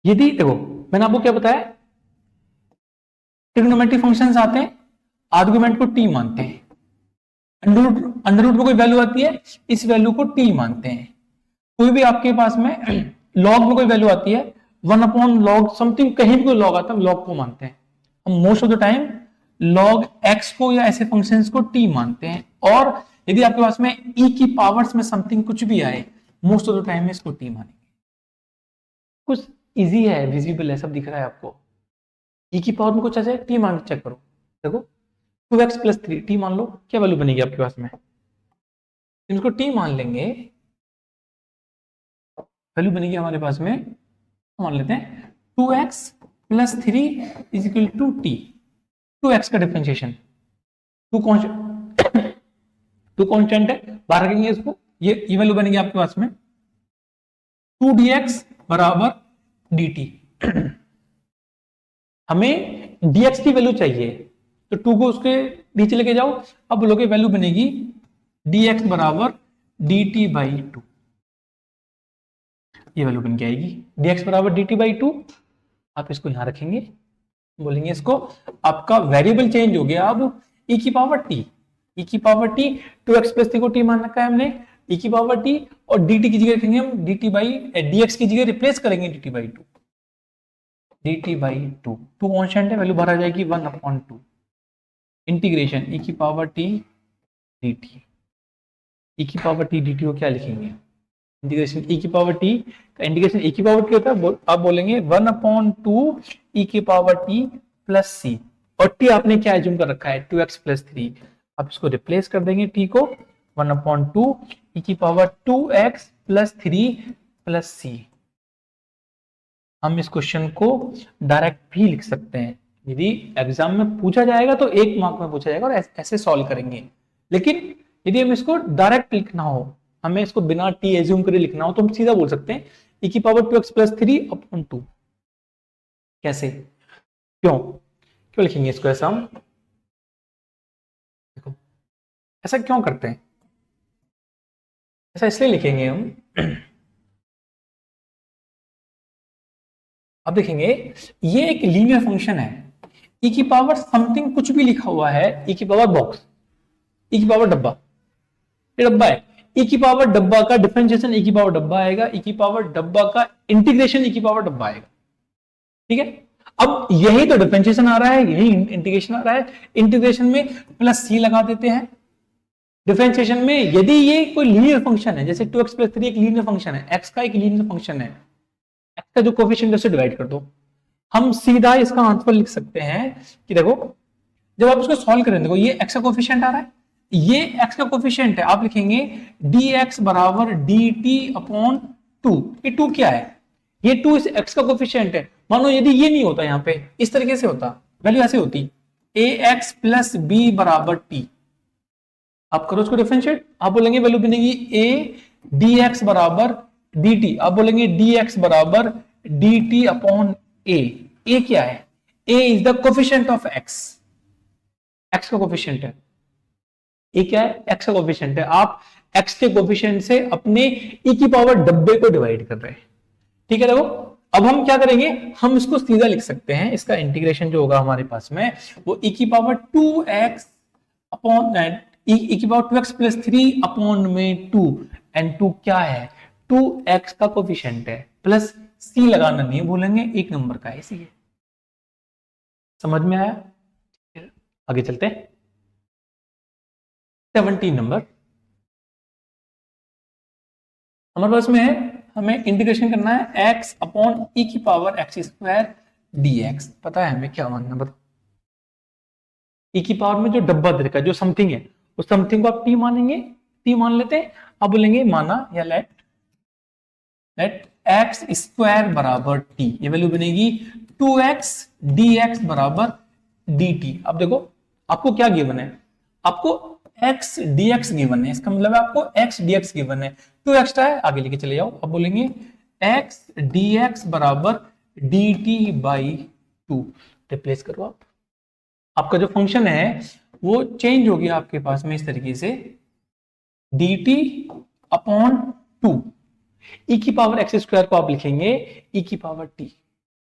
यदि देखो मैंने आपको क्या बताया, ट्रिग्नोमेट्रिक फंक्शंस आते हैं, आर्गुमेंट को t मानते हैं, अंडर रूट में कोई वैल्यू आती है, इस वैल्यू को t मानते हैं, कोई भी आपके पास में लॉग में कोई वैल्यू आती है 1/log समथिंग, कहीं भी कोई लॉग आता है लॉग को मानते हैं हम, most of the time log x को या ऐसे फंक्शंस को t मानते हैं, और यदि आपके पास में e की पावर्स में समथिंग कुछ भी आए, मोस्ट ऑफ द टाइम में इसको t मानेंगे। कुछ इजी है, विजिबल है, सब दिख रहा है आपको, e की पावर में कुछ ऐसे t मान चेक करो, देखो 2x प्लस 3 t मान लो, क्या वैल्यू बनेगी आपके पास में, इसको t मान लेंगे, वैल्यू बनेगी हमारे पास में, मान लेते हैं 2x plus 3 is equal to t, 2x का डिफरेंशिएशन, 2 कांस्टेंट है, बाहर रखेंगे इसको, ये वैल्यू बनेगी आपके पास में 2 dx बराबर dt, हमें dx की वैल्यू चाहिए, तो 2 को उसके नीचे लेके जाओ, अब बोलोगे वैल्यू बनेगी dx बराबर dt बाई 2, ये वैल्यू बन के आएगी dx बराबर dt बाई 2, आप इसको यहां रखेंगे, बोलेंगे इसको आपका वेरिएबल चेंज हो गया, अब e की पावर t, e की पावर t, 2x प्लस 3 को t मान रखा है हमने, e की पावर t, और dt की जगह रखेंगे हम dt बाई, dx की जगह रिप्लेस करेंगे dt by 2, dt by 2, 2 constant है, वैल्यू बाहर आ जाएगी 1/2, इंटीग्रेशन e की पावर t dt, e की पावर t dt को क्या लिखेंगे, इंटीग्रेशन e की पावर t का इंटीग्रेशन e की पावर t होता है, आप बोलेंगे 1/2 e की पावर t प्लस c, और t आपने क्या एज्यूम कर रखा है 2x प्लस 3, आप इसको रिप्लेस कर देंगे t को 1/2 e की power 2x plus 3 plus c। हम इस क्वेश्चन को डायरेक्ट भी लिख सकते हैं, यदि एग्जाम में पूछा जाएगा तो 1 मार्क में पूछा जाएगा और ऐसे सॉल्व करेंगे, लेकिन यदि हम इसको डायरेक्ट लिखना हो हमें इसको बिना टी एज्यूम करे लिखना हो तो हम सीधा बोल सकते हैं e की पावर 2x प्लस 3 अपॉन 2। कैसे, क्यों क्यों लिखेंगे इसको ऐसा हम? देखो ऐसा क्यों करते हैं, ऐसा इसलिए लिखेंगे हम अब देखेंगे ये एक लीनियर फंक्शन है, e की पावर समथिंग कुछ भी लिखा हुआ है, e की पावर बॉक्स, e की पावर डब्बा, ये डब्बा है, e की पावर डब्बा का डिफरेंशिएशन e की पावर डब्बा आएगा, e की पावर डब्बा का इंटीग्रेशन e की पावर डब्बा आएगा। ठीक है, अब यही तो डिफरेंशिएशन आ रहा है, यही इंटीग्रेशन आ रहा है। इंटीग्रेशन में प्लस सी लगा देते हैं, डिफरेंशिएशन में यदि ये कोई लीनियर फंक्शन है, जैसे 2x प्लस 3 एक लीनियर फंक्शन है, x का एक लीनियर फंक्शन है, x का जो कोफिशिएंट है उसे डिवाइड कर दो, हम सीधा इसका आंसर लिख सकते हैं कि देखो जब आप इसको सॉल्व करें, देखो ये x का कोफिशिएंट आ रहा है, ये x का कोफिशिएंट है, आप लिखेंगे dx बराबर dt अपॉन 2। ये 2 क्या है, ये 2 इस x का कोफिशिएंट है। मानो यदि ये नहीं होता, यहां पे इस तरीके से होता, वैल्यू ऐसे होती ax प्लस b बराबर t, आप करो उसको डिफरेंशिएट, आप बोलेंगे वैल्यू बनेगी a dx बराबर dt, आप बोलेंगे dx बराबर dt अपॉन a क्या है, a is the coefficient of x, x का कोफिशिएंट है, a क्या है, x का कोफिशिएंट है, आप x के कोफिशिएंट से अपने e की पावर डब्बे को डिवाइड कर रहे हैं। ठीक है, देखो अब हम क्या करेंगे, हम इसको सीधा लिख सकते हैं, इसका इंटीग्रेशन जो होगा हमारे पास में वो e की पावर 2x अपॉन e की पावर 2x प्लस 3 अपॉन में 2, एंड 2 क्या है, 2x का कोफिशिएंट है, प्लस c लगाना नहीं भूलेंगे, एक नंबर का है इसीलिए। समझ में आया? आगे चलते हैं 17 नंबर हमारे पास में है, हमें इंटीग्रेशन करना है x अपॉन e की पावर x स्क्वायर dx। पता है हमें क्या मानना, बताओ। e की पावर में जो डब्बा दे रखा है, जो समथिंग है, उस समथिंग को आप t मानेंगे, t मान लेते हैं, आप बोलेंगे माना या लेट x स्क्वायर बराबर t, ये वैल्यू बनेगी 2x dx बराबर dt। अब देखो आपको क्या गिवन है, आपको x dx गिवन है, इसका मतलब है आपको x dx गिवन है, 2 एक्स्ट्रा है, आगे लेके चले जाओ, अब बोलेंगे x dx बराबर dt बाई 2, रिप्लेस करो आप, आपका जो फंक्शन है वो चेंज हो गया आपके पास में इस तरीके से, dt अपॉन 2, e की पावर x स्क्वायर को आप लिखेंगे e की पावर t,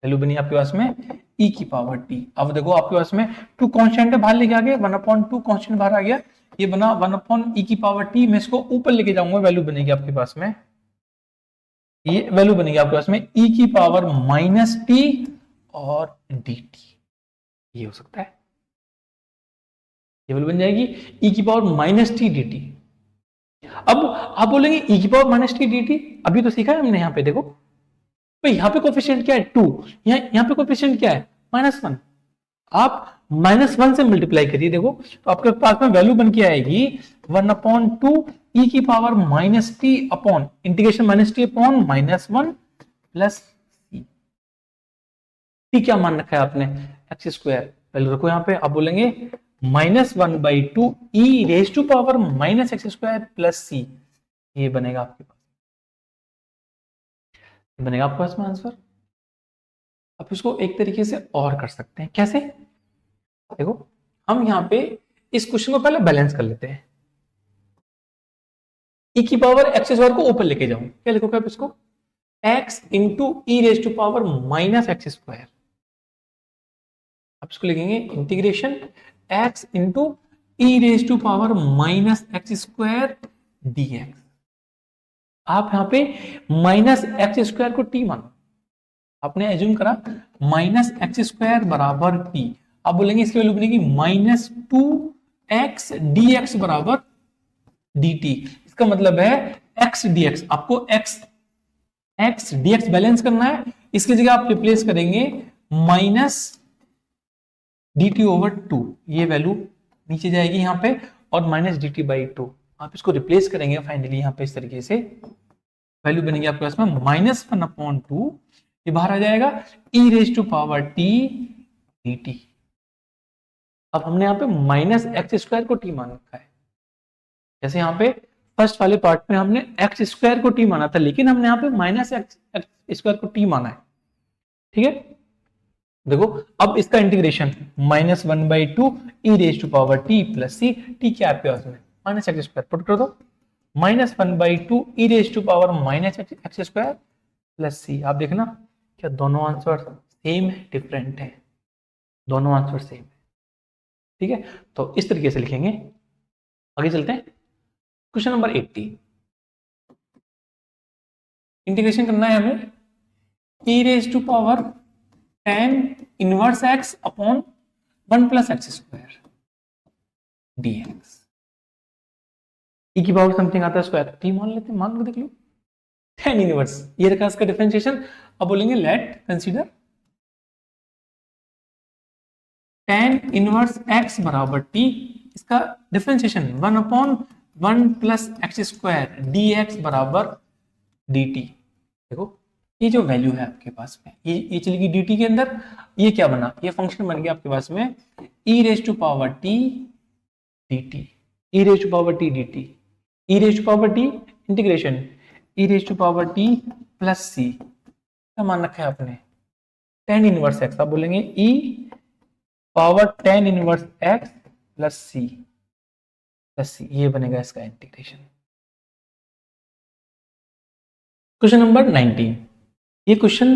वैल्यू बनी आपके पास में e की पावर t। अब देखो आपके पास में 2 कांस्टेंट है, बाहर लेके आ गए, 1/2 कांस्टेंट बाहर आ गया, ये बना 1/e की पावर t, मैं इसको ऊपर लेके जाऊंगा, वैल्यू बनेगी आपके पास में, ये वैल्यू बनेगी आपके पास में e की पावर माइनस t और dt, ये हो सकता है, ये वैल्यू बन जाएगी e की पावर माइनस t dt। अब आप बोलेंगे e की पावर माइनस t dt, अभी तो सीखा है हमने, यहाँ पे देखो तो यहाँ पे कोफिशिएंट क्या है 2, यहाँ पे कोफिशिएंट क्या है -1, आप -1 से मल्टीप्लाई करिए, देखो तो आपके पास में वैल्यू बन के आएगी 1/2 e की power minus t upon integration minus t upon -1 plus t क्या मान रखा है आपने, एक्स स्क्वायर, वैल्यू रखो यहाँ पे, आप बोलेंगे -1/2 e raise to power minus X square plus c, ये बनेगा आपके पास, बनेगा आपके पास में आंसर। अब इसको एक तरीके से और कर सकते हैं, कैसे, देखो हम यहाँ पे इस क्वेश्चन को पहले बैलेंस कर लेते हैं, e की पावर एक्स स्क्वायर को ऊपर लेके जाऊं, क्या लिखोगे आप इसको, x into E raise to power minus X square, आप इसको लिखेंगे integration x into E raise to power minus X square dx। आप यहाँ पे माइनस एक्स स्क्वायर को t मानो, आपने एज्यूम करा माइनस एक्स स्क्वायर बराबर t, आप बोलेंगे इसकी वैल्यू बनेगी -2x dx बराबर dt, इसका मतलब है x dx, आपको x dx बैलेंस करना है, इसकी जगह आप रिप्लेस करेंगे माइनस dt ओवर 2, ये वैल्यू नीचे जाएगी यहाँ पे, और माइनस dt बाई 2, आप इसको रिप्लेस करेंगे फाइनली यहाँ पे इस तरीके से, वैल्यू बनेगी आपके पास में -1/2, ये बाहर आ जाएगा e raise to power t dt। अब हमने यहाँ पे माइनस एक्स स्क्वायर को t मान रखा है, जैसे यहाँ पे फर्स्ट वाले पार्ट में हमने एक्स स्क्वायर को टी माना था, लेकिन हमने यहाँ पे माइनस एक्स स्क्वायर को टी माना है। ठीक है, देखो अब इसका integration -1/2 e raise to power t plus C, T क्या है आपके पास में माइनस एक्स स्क्वायर, पुट कर दो -1/2 e raise to power minus X square plus C. आप देखना क्या दोनों आंसर सेम है, डिफरेंट है, दोनों आंसर सेम है। ठीक है, तो इस तरीके से लिखेंगे। आगे चलते हैं, क्वेश्चन नंबर 80। इंटीग्रेशन करना है हमें e raise to power tan inverse x upon 1 plus x square dx। e की पावर समथिंग आता है स्क्वायर, t मान लेते हैं, मान लो, देख लो tan इनवर्स, ये रखा इसका डिफरेंशिएशन। अब बोलेंगे late consider tan inverse x बराबर t, इसका differentiation 1 upon 1 plus x square dx बराबर dt। देखो ये जो वैल्यू है आपके पास में, ये चलेगी dt के अंदर, ये क्या बना, ये फंक्शन बन गया आपके पास में e raise to power t dt, e raise to power t dt, e raise to power t integration e raise to power t plus c, क्या मान रखा है आपने tan इनवर्स x, आप बोलेंगे e power tan inverse x plus c, ये बनेगा इसका इंटीग्रेशन। क्वेश्चन नंबर 19, ये क्वेश्चन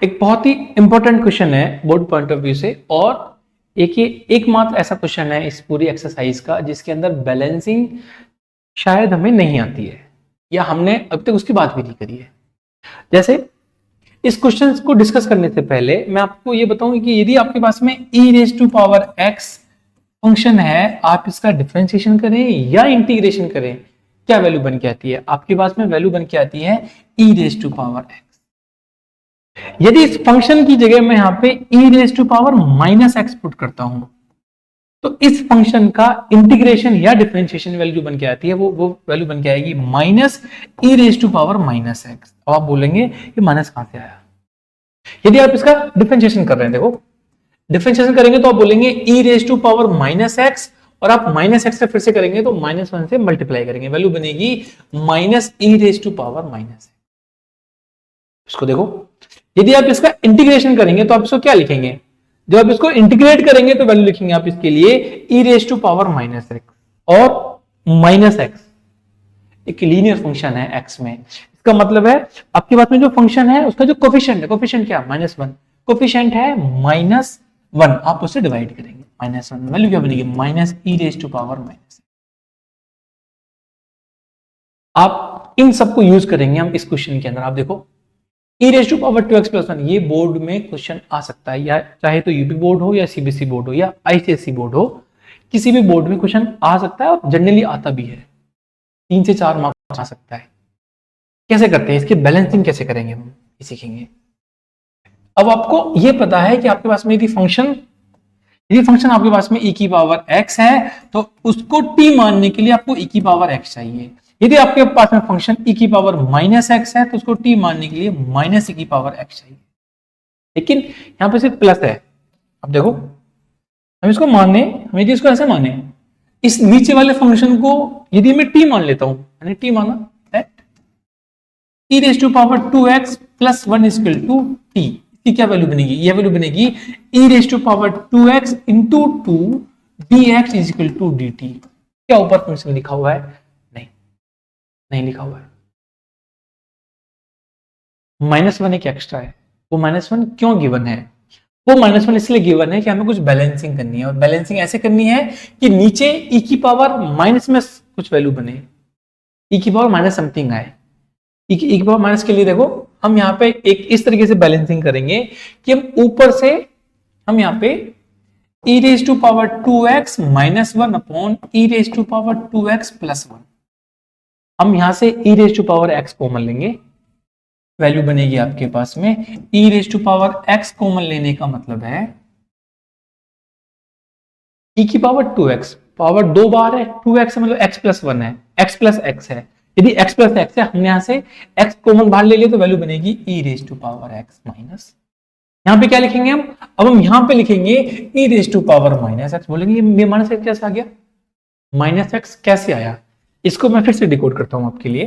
एक बहुत ही इंपॉर्टेंट क्वेश्चन है बोर्ड पॉइंट ऑफ व्यू से, और एकमात्र ऐसा क्वेश्चन है इस पूरी एक्सरसाइज का जिसके अंदर बैलेंसिंग शायद हमें नहीं आती है, या हमने अब तक उसकी बात भी नहीं करी है। जैसे इस क्वेश्चन को डिस्कस करने से पहले मैं आपको ये बताऊं कि यदि आपके पास में e raise to power x function है, आप इसका डिफरेंशिएशन करें या इंटीग्रेशन करें, क्या वैल्यू बन के आती है आपके पास में, वैल्यू बन के आती है e raise to power x। यदि इस फंक्शन की जगह मैं यहाँ पे e raise to power minus x put करता हूं, तो इस फंक्शन का इंटीग्रेशन या डिफरेंशिएशन वैल्यू बन के आती है, वो वैल्यू बन के आएगी minus e raise to power minus x. अब आप बोलेंगे ये माइनस कहां से आया। यदि आप इसका डिफरेंशिएशन कर रहे हैं, देखो डिफरेंशिएशन करेंगे तो आप बोलेंगे e raise to power minus x, और आप माइनस एक्स से फिर से करेंगे तो -1 से मल्टीप्लाई करेंगे, वैल्यू बनेगी minus e raise to power minus. इसको देखो, यदि आप इसका इंटीग्रेशन करेंगे तो आप इसको क्या लिखेंगे, जब आप इसको इंटीग्रेट करेंगे तो वैल्यू लिखेंगे आप इसके लिए e raise to power minus x, और माइनस एक्स एक लीनियर फंक्शन है x में, इसका मतलब है आपके पास में जो फंक्शन है उसका जो कोफिशिएंट है, कोफिशिएंट क्या -1, कोफिशिएंट है -1, आप उससे डिवाइड करेंगे -1, वैल्यू क्या बनेगी minus e raise to power minus. आप इन सबको यूज करेंगे हम इस क्वेश्चन के अंदर। आप देखो e raise to power 2x plus 1, ये बोर्ड में क्वेश्चन आ सकता है, या चाहे तो यूपी बोर्ड हो या सीबीएसई बोर्ड हो या आईसीएसई बोर्ड हो, किसी भी बोर्ड में क्वेश्चन आ सकता है, और जनरली आता भी है, 3 से 4 मार्क्स आ सकता है। कैसे करते हैं इसकी बैलेंसिंग, कैसे करेंगे हम ये सीखेंगे। अब आपको ये पता है कि आपके पास में यदि फंक्शन आपके पास में e की पावर x है, तो उसको t मानने के लिए आपको e की पावर x चाहिए। यदि आपके पास में फंक्शन e की पावर माइनस एक्स है, तो उसको t मानने के लिए माइनस e की पावर x चाहिए, लेकिन यहां पे सिर्फ प्लस है। अब देखो हम इसको माने, हम यदि इसको ऐसे माने, इस नीचे वाले फंक्शन को यदि मैं t मान लेता हूं, मैंने t माना, that e raise to power 2x plus 1 is equal to t, इसकी क्या वैल्यू बनेगी, ये वैल्यू बनेगी e raise to power 2x into 2 dx is equal to dt। क्या ऊपर फंक्शन लिखा हुआ है, नहीं लिखा हुआ है, -1 एक एक्स्ट्रा है। वो -1 क्यों गिवन है, वो -1 इसलिए गिवन है कि हमें कुछ बैलेंसिंग करनी है, और बैलेंसिंग ऐसे करनी है कि नीचे e की पावर माइनस में कुछ वैल्यू बने, e की पावर माइनस समथिंग आए। e की पावर माइनस के लिए देखो हम यहाँ पे एक इस तरीके से बैलेंसिंग करेंगे कि हम ऊपर से हम यहाँ पे e raise to power 2x minus 1 upon e raise to power 2x plus 1, हम यहां से e raise to power x common लेंगे, वैल्यू बनेगी आपके पास में e raise to power x common लेने का मतलब है e की पावर 2x, पावर 2 बार है, 2x मतलब x प्लस 1 है, x प्लस x है। यदि x प्लस x है, हमने यहां से x कॉमन बाहर ले लिया तो वैल्यू बनेगी e raise to power x minus, यहां पे क्या लिखेंगे हम, अब हम यहां पे लिखेंगे e raise to power minus x। बोलेंगे ये माइनस x कैसे आ गया, माइनस x कैसे आया, इसको मैं फिर से डिकोड करता हूं आपके लिए।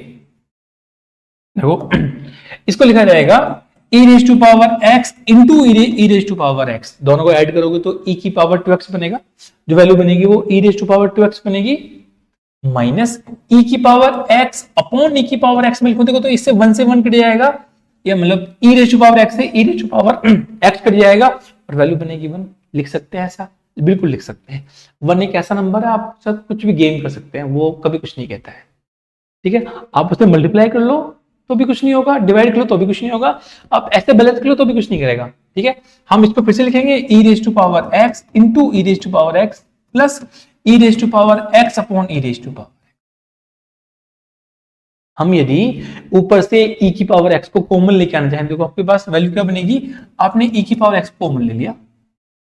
देखो इसको लिखा जाएगा e raise to power x into E raise to power x, दोनों को ऐड करोगे तो e की पावर 2x बनेगा, जो वैल्यू बनेगी वो e raise to power 2x बनेगी, माइनस e की पावर x अपॉन e की पावर x में लिखो देखो तो इससे 1 से 1 कट जाएगा, ये मतलब e raise to power x से e raise to power x cut जाएगा और वैल्यू बनेगी 1। लिख सकते हैं ऐसा, बिल्कुल लिख सकते हैं। 1 एक ऐसा नंबर है आप सब कुछ भी गेम कर सकते हैं, वो कभी कुछ नहीं कहता है, ठीक है। आप उससे मल्टीप्लाई कर लो तो भी कुछ नहीं होगा, डिवाइड कर लो तो भी कुछ नहीं होगा, आप ऐसे बैलेंस कर लो तो भी कुछ नहीं करेगा, ठीक है। हम इसको फिर से लिखेंगे e raise to power x into E raise to power x plus e raise to power x upon e raise to power. हम यदि ऊपर से e की पावर x को कॉमन लेके आना चाहें, देखो आपके पास वैल्यू क्या बनेगी, आपने e की पावर x कॉमन ले लिया,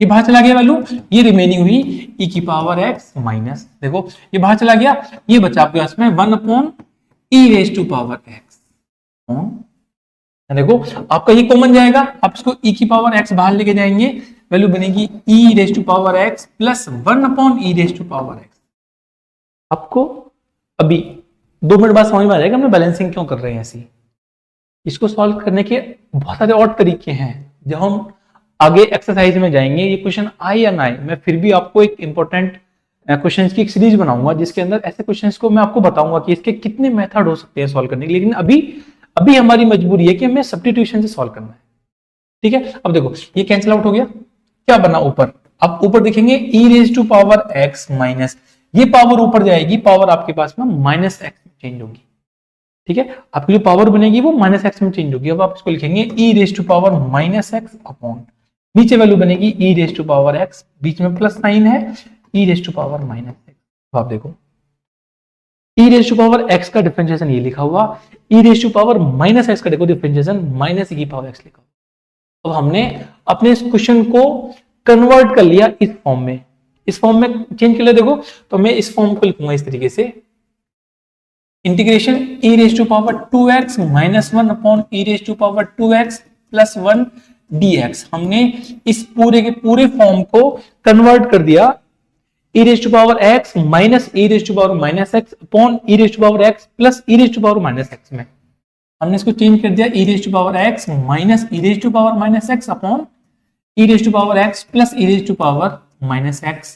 ये बाहर चला गया वैल्यू, ये रिमेनिंग हुई e की पावर x माइनस, देखो ये बाहर चला गया, ये बचा आपके पास में 1 upon e raise to power x। देखो आपका ये कॉमन जाएगा, आप इसको e की पावर x बाहर लेके जाएंगे, वैल्यू बनेगी e raise to power x plus 1 upon e raise to power x। आपको अभी 2 मिनट बाद समझ में आ जाएगा हमने बैलेंसिंग क्यों कर रहे हैं ऐसी। इसको सॉल्व करने के बहुत सारे और तरीके हैं, जब हम आगे एक्सरसाइज में जाएंगे, ये क्वेश्चन आए या ना आए, मैं फिर भी आपको एक इंपॉर्टेंट क्वेश्चंस की एक सीरीज बनाऊंगा जिसके अंदर ऐसे क्वेश्चंस को मैं आपको बताऊंगा कि इसके कितने मेथड हो सकते हैं सॉल्व करने के। लेकिन अभी हमारी मजबूरी है कि हमें सब्स्टिट्यूशन से सॉल्व करना है, ठीक है। अब देखो ये कैंसिल आउट हो गया, क्या बना ऊपर, अब ऊपर देखेंगे e raise to power x minus, ये पावर ऊपर जाएगी, पावर आपके पास में माइनस x में चेंज होगी, ठीक है। आपकी जो पावर बनेगी वो माइनस x में चेंज होगी। अब आप इसको लिखेंगे e raise to power minus x upon, नीचे वैल्यू बनेगी e raise to power x, बीच में प्लस साइन है, e raise to power minus x। तो आप देखो e raise to power x का डिफरेंशिएशन ये लिखा हुआ, e raise to power minus x का देखो डिफरेंशिएशन माइनस e की पावर x लिखा हुआ। अब हमने अपने इस क्वेश्चन को कन्वर्ट कर लिया इस फॉर्म में, इस फॉर्म में चेंज कर लिया। देखो तो मैं इस फॉर्म को लिखूंगा इस तरीके से, integration e raise to power 2x minus 1 upon e raise to power 2x plus 1 dx। हमने इस पूरे के पूरे फॉर्म को कन्वर्ट कर दिया e raise to power x minus E raise to power minus x upon e raise to power x plus e raise to power minus x में। हमने इसको चेंज कर दिया e raise to power x minus E raise to power minus x upon e raise to power x plus e raise to power minus x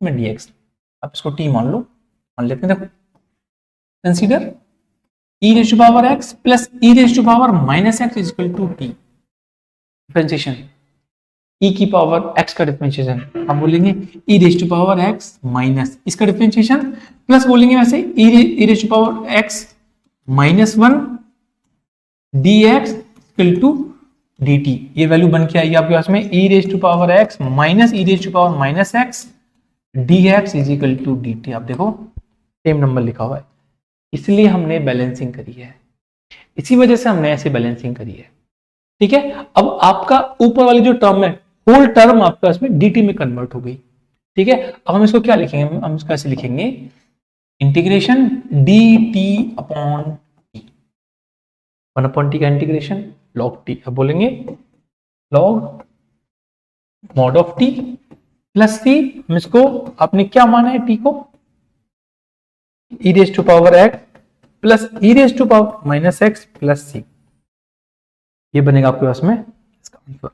में dx। आप इसको t मान लो, मान लेते हैं। देखो consider e raise to power x plus e raise to power minus x is equal to t। Differentiation e की power x का डिफरेंशिएशन हम बोलेंगे e raise to power x minus इसका डिफरेंशिएशन प्लस बोलेंगे वैसे e raise to power x minus 1 dx equal to dt। ये value बन के आएगी आपके पास में e raise to power x minus E raise to power minus x dx is equal to dt। आप देखो सेम नंबर लिखा हुआ है, इसलिए हमने बैलेंसिंग करी है, इसी वजह से हमने ऐसे बैलेंसिंग करी है, ठीक है। अब आपका ऊपर वाली जो टर्म है होल टर्म आपके पास में dt में कन्वर्ट हो गई, ठीक है। अब हम इसको क्या लिखेंगे, हम इसको ऐसे लिखेंगे integration dt upon t, 1 upon t का इंटीग्रेशन log t। अब बोलेंगे log mod of t plus c, हम इसको आपने क्या माना है t को e raise to power x plus e raise to power minus x plus c। ये बनेगा आपके पास में इसका आंसर,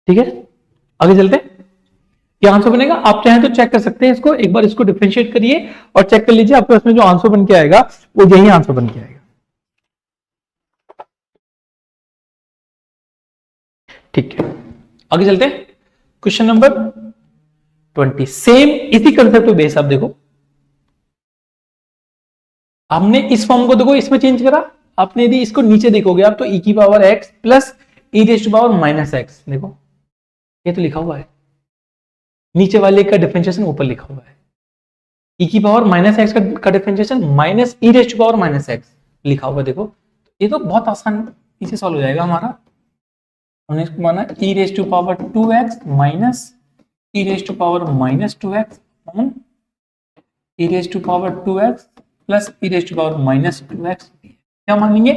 ठीक है। आगे चलते हैं, क्या आंसर बनेगा आप चाहें तो चेक कर सकते हैं इसको, एक बार इसको डिफरेंशिएट करिए और चेक कर लीजिए आपके पास में जो आंसर बन के आएगा वो यही आंसर बन के आएगा, ठीक है। आगे चलते हैं क्वेश्चन नंबर 20। सेम इसी कंसेप्ट पे बेस आप देखो, हमने इस फॉर्म को देखो इसमें चेंज करा, आपने यदि इसको नीचे देखोगे आप तो e की power x plus e raise to power minus x, देखो ये तो लिखा हुआ है, नीचे वाले का डिफरेंशिएशन ऊपर लिखा हुआ है, e की पावर माइनस x का differentiation minus E raise to power minus x लिखा हुआ है। देखो ये तो बहुत आसान इसे सॉल्व हो जाएगा हमारा। हमने इसको माना e raise to power 2x minus E raise to power minus 2x upon e raise to power 2x plus e raise to power minus 2x। क्या मानेंगे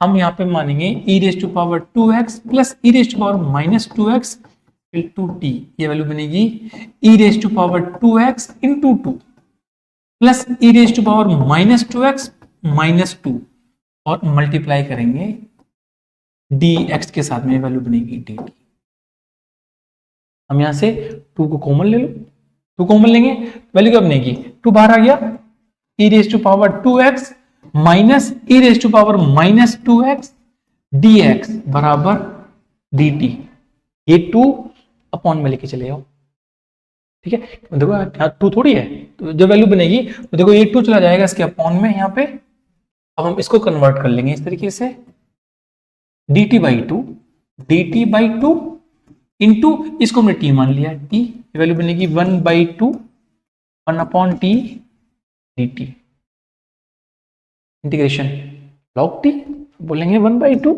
हम यहाँ पे मानेंगे e raise to power 2x plus e raise to power minus 2x into t। ये value बनेगी e raise to power 2x into 2 plus e raise to power minus 2x minus 2 और multiply करेंगे dx के साथ में, value बनेगी dt। हम यहां से 2 को कॉमन ले लो, 2 कॉमन लेंगे वैल्यू क्या बनेगी, 2 बाहर आ गया, E raise to power 2x minus E raise to power minus 2x dx बराबर dt। ये 2 अपॉन में लेके चले जाओ, ठीक है। देखो यहाँ 2 थोड़ी है, तो जो वैल्यू बनेगी तो देखो ये 2 चला जाएगा इसके अपॉन में यहाँ पे। अब हम इसको कन्वर्ट कर लेंगे इस तरीके से, dt बाई 2 इंटू इसको हमने t मान लिया, t वैल्यू बनेगी 1/2 1 upon t dt integration log t, बोलेंगे 1/2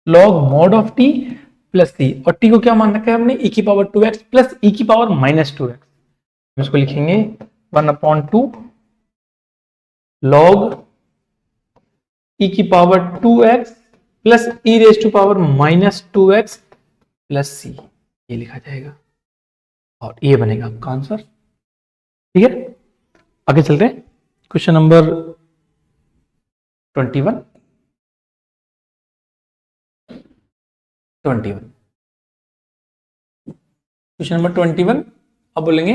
log mod of t plus t, और t को क्या मान रखा है हमने, e की पावर 2x प्लस e की पावर माइनस 2x। इसको लिखेंगे 1/2 log e की power 2x plus e raise to power minus 2x plus c, ये लिखा जाएगा और ये बनेगा आपका आंसर, ठीक है। आगे चलते हैं, क्वेश्चन नंबर 21। क्वेश्चन नंबर 21, अब बोलेंगे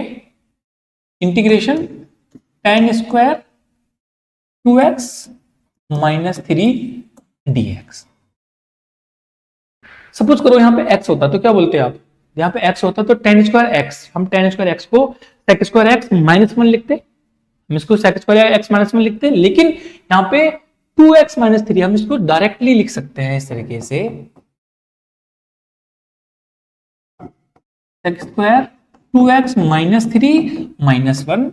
integration tan square 2x minus 3 dx। Suppose करो यहाँ पे x होता तो क्या बोलते हैं आप, यहाँ पे x होता तो tan स्क्वायर x, हम tan स्क्वायर x को sec स्क्वायर x माइनस 1 लिखते, हम इसको sec स्क्वायर x माइनस 1 लिखते, लेकिन यहाँ पे 2x माइनस 3 हम इसको डायरेक्टली लिख सकते हैं इस तरीके से, sec square 2x minus 3 minus 1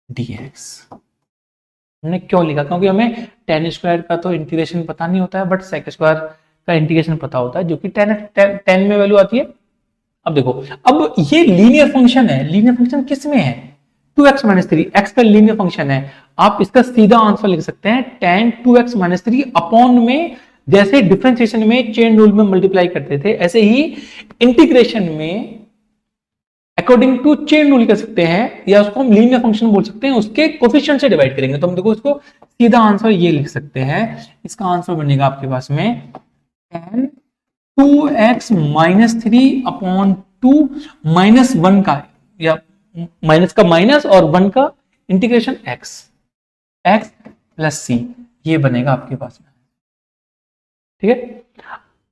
dx। हमने क्यों लिखा, क्योंकि हमें tan स्क्वायर का तो इंटीग्रेशन पता नहीं होता है, बट sec स्क्वायर का इंटीग्रेशन पता होता है, जो कि tan में वैल्यू आती है। अब देखो, अब ये लीनियर फंक्शन है, लीनियर फंक्शन किस में है, 2x माइनस 3 x का लीनियर फंक्शन है। आप इसका सीधा आंसर लिख सकते हैं tan 2x माइनस 3 अपॉन में, जैसे डिफरेंशिएशन में चेन रूल में मल्टीप्लाई करते थे, ऐसे ही इंटीग्रेशन में अकॉर्डिंग टू चेन रूल कर सकते हैं, या उसको हम लीनियर फंक्शन बोल सकते हैं, उसके कोफिशिएंट से डिवाइड करेंगे। तो हम देखो इसको सीधा आंसर ये लिख सकते हैं, इसका आंसर बनेगा आपके पास में tan 2x minus 3 upon 2 minus 1 का, या माइनस का माइनस और 1 का इंटीग्रेशन x प्लस c, ये बनेगा आपके पास में, ठीक है।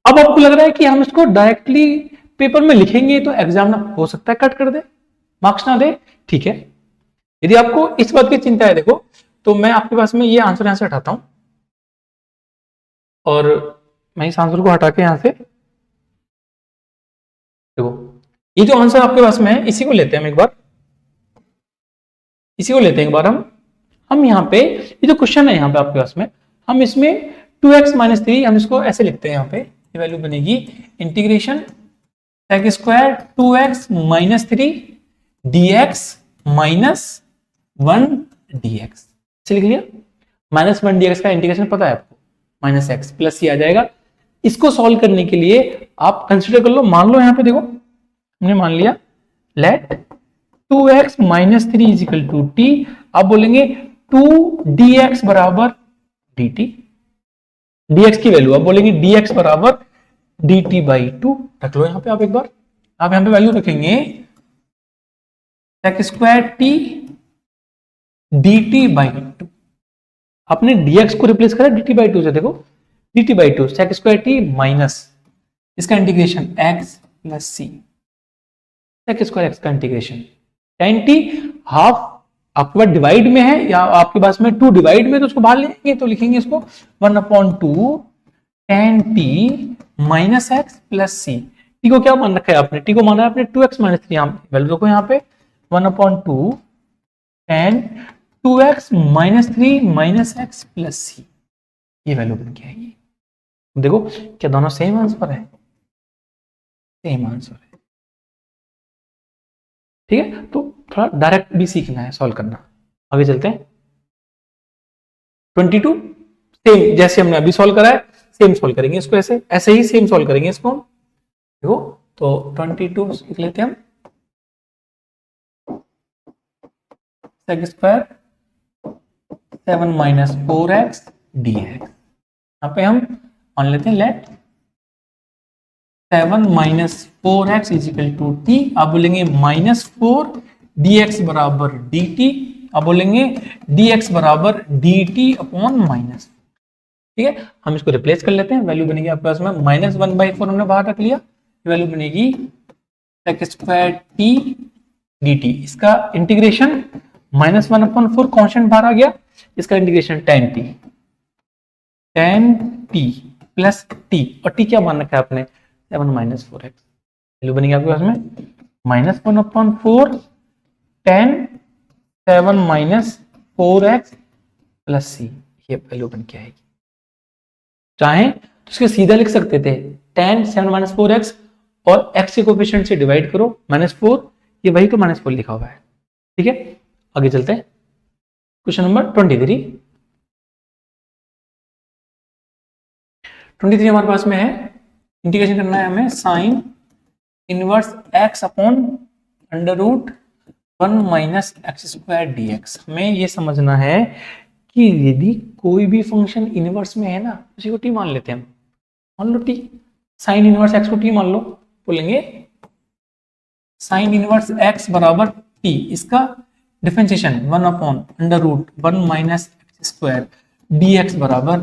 अब आपको लग रहा है कि हम इसको डायरेक्टली पेपर में लिखेंगे तो एग्जाम ना हो सकता है कट कर दे, मार्क्स ना दे, ठीक है। यदि आपको इस बात की चिंता है, देखो तो मैं आपके पास में ये आंसर यहां से हटाता हूं, और मैं इस आंसर को हटा के यहां से, देखो ये जो आंसर आपके पास में है इसी को लेते हैं हम एक बार, इसी को लेते हैं एक बार हम यहाँ पे ये जो क्वेश्चन है यहाँ पे आपके पास में, हम इसमें 2x माइनस 3 हम इसको ऐसे लिखते हैं, यहाँ पे ये वैल्यू बनेगी integration sec square 2x minus 3 dx minus 1 dx, लिख लिया। माइनस 1 dx का इंटीग्रेशन पता है आपको, माइनस x प्लस ये आ जाएगा। इसको सॉल्व करने के लिए आप कंसीडर कर लो, मान लो यहाँ पे देखो हमने मान लिया let 2x minus 3 is equal to t, आप बोलेंगे 2 dx बराबर dt, dx की वैल्यू आप बोलेंगे dx बराबर dt बाई 2, रख लो यहाँ पे आप एक बार, आप यहाँ पे वैल्यू रखेंगे sec square t dt by 2, आपने dx को रिप्लेस करा dt बाई 2 से, देखो dt by 2 sec square t minus इसका integration x plus c, sec square x का इंटीग्रेशन tan t हाफ आपके पास डिवाइड में है, या आपके पास में 2 डिवाइड में, तो उसको बाहर लेंगे तो लिखेंगे इसको 1/2 tan t minus x plus सी। टी को क्या मान रखा है आपने, टी को माना है आपने 2x माइनस 3, वैल्यू देखो यहाँ पे 1/2 tan 2x minus 3 minus x plus सी, ये वैल्यू बन के आएगी। देखो क्या दोनों सेम आंसर है, सेम आंसर है, ठीक है। तो थोड़ा डायरेक्ट भी सीखना है सॉल्व करना। आगे चलते हैं 22, सेम जैसे हमने अभी सॉल्व करा है सेम सॉल्व करेंगे इसको, ऐसे ही सेम सॉल्व करेंगे इसको देखो। तो 22 लिख लेते हैं हम, sec square 7 minus 4x dx। यहाँ पे हम मान लेते हैं let 7 minus 4x is equal to T. आप बोलेंगे -4 dx बराबर dt। आप बोलेंगे dx बराबर dt अपॉन माइनस। ठीक है, हम इसको रिप्लेस कर लेते हैं। वैल्यू बनेगी आपके पास में -1/4 हमने बाहर रख लिया, वैल्यू बनेगी सेक स्क्वायर टी dt। इसका इंटीग्रेशन -1/4 कांस्टेंट बाहर आ गया, इसका integration tan t plus t, और t क्या मान रखा है आपने 7 माइनस 4x। वैल्यू बनेगी आपके पास में -1/4 tan 7 minus 4x plus c। ये वैल्यू बन के आएगी। चाहे तो इसको सीधा लिख सकते थे tan 7 माइनस 4x और x के कोफिशिएंट से डिवाइड करो -4, ये वही तो -4 लिखा हुआ है। ठीक है, आगे चलते हैं। क्वेश्चन नंबर 23 हमारे पास में है। इंटीग्रेशन करना है हमें sine inverse x upon √1 minus X square dx। हमें ये समझना है कि यदि कोई भी फंक्शन इनवर्स में है ना, उसी को t मान लेते हैं हम। मान लो t, साइन इनवर्स x को t मान लो, बोलेंगे साइन इनवर्स x बराबर t, इसका differentiation 1/√1 minus X square dx बराबर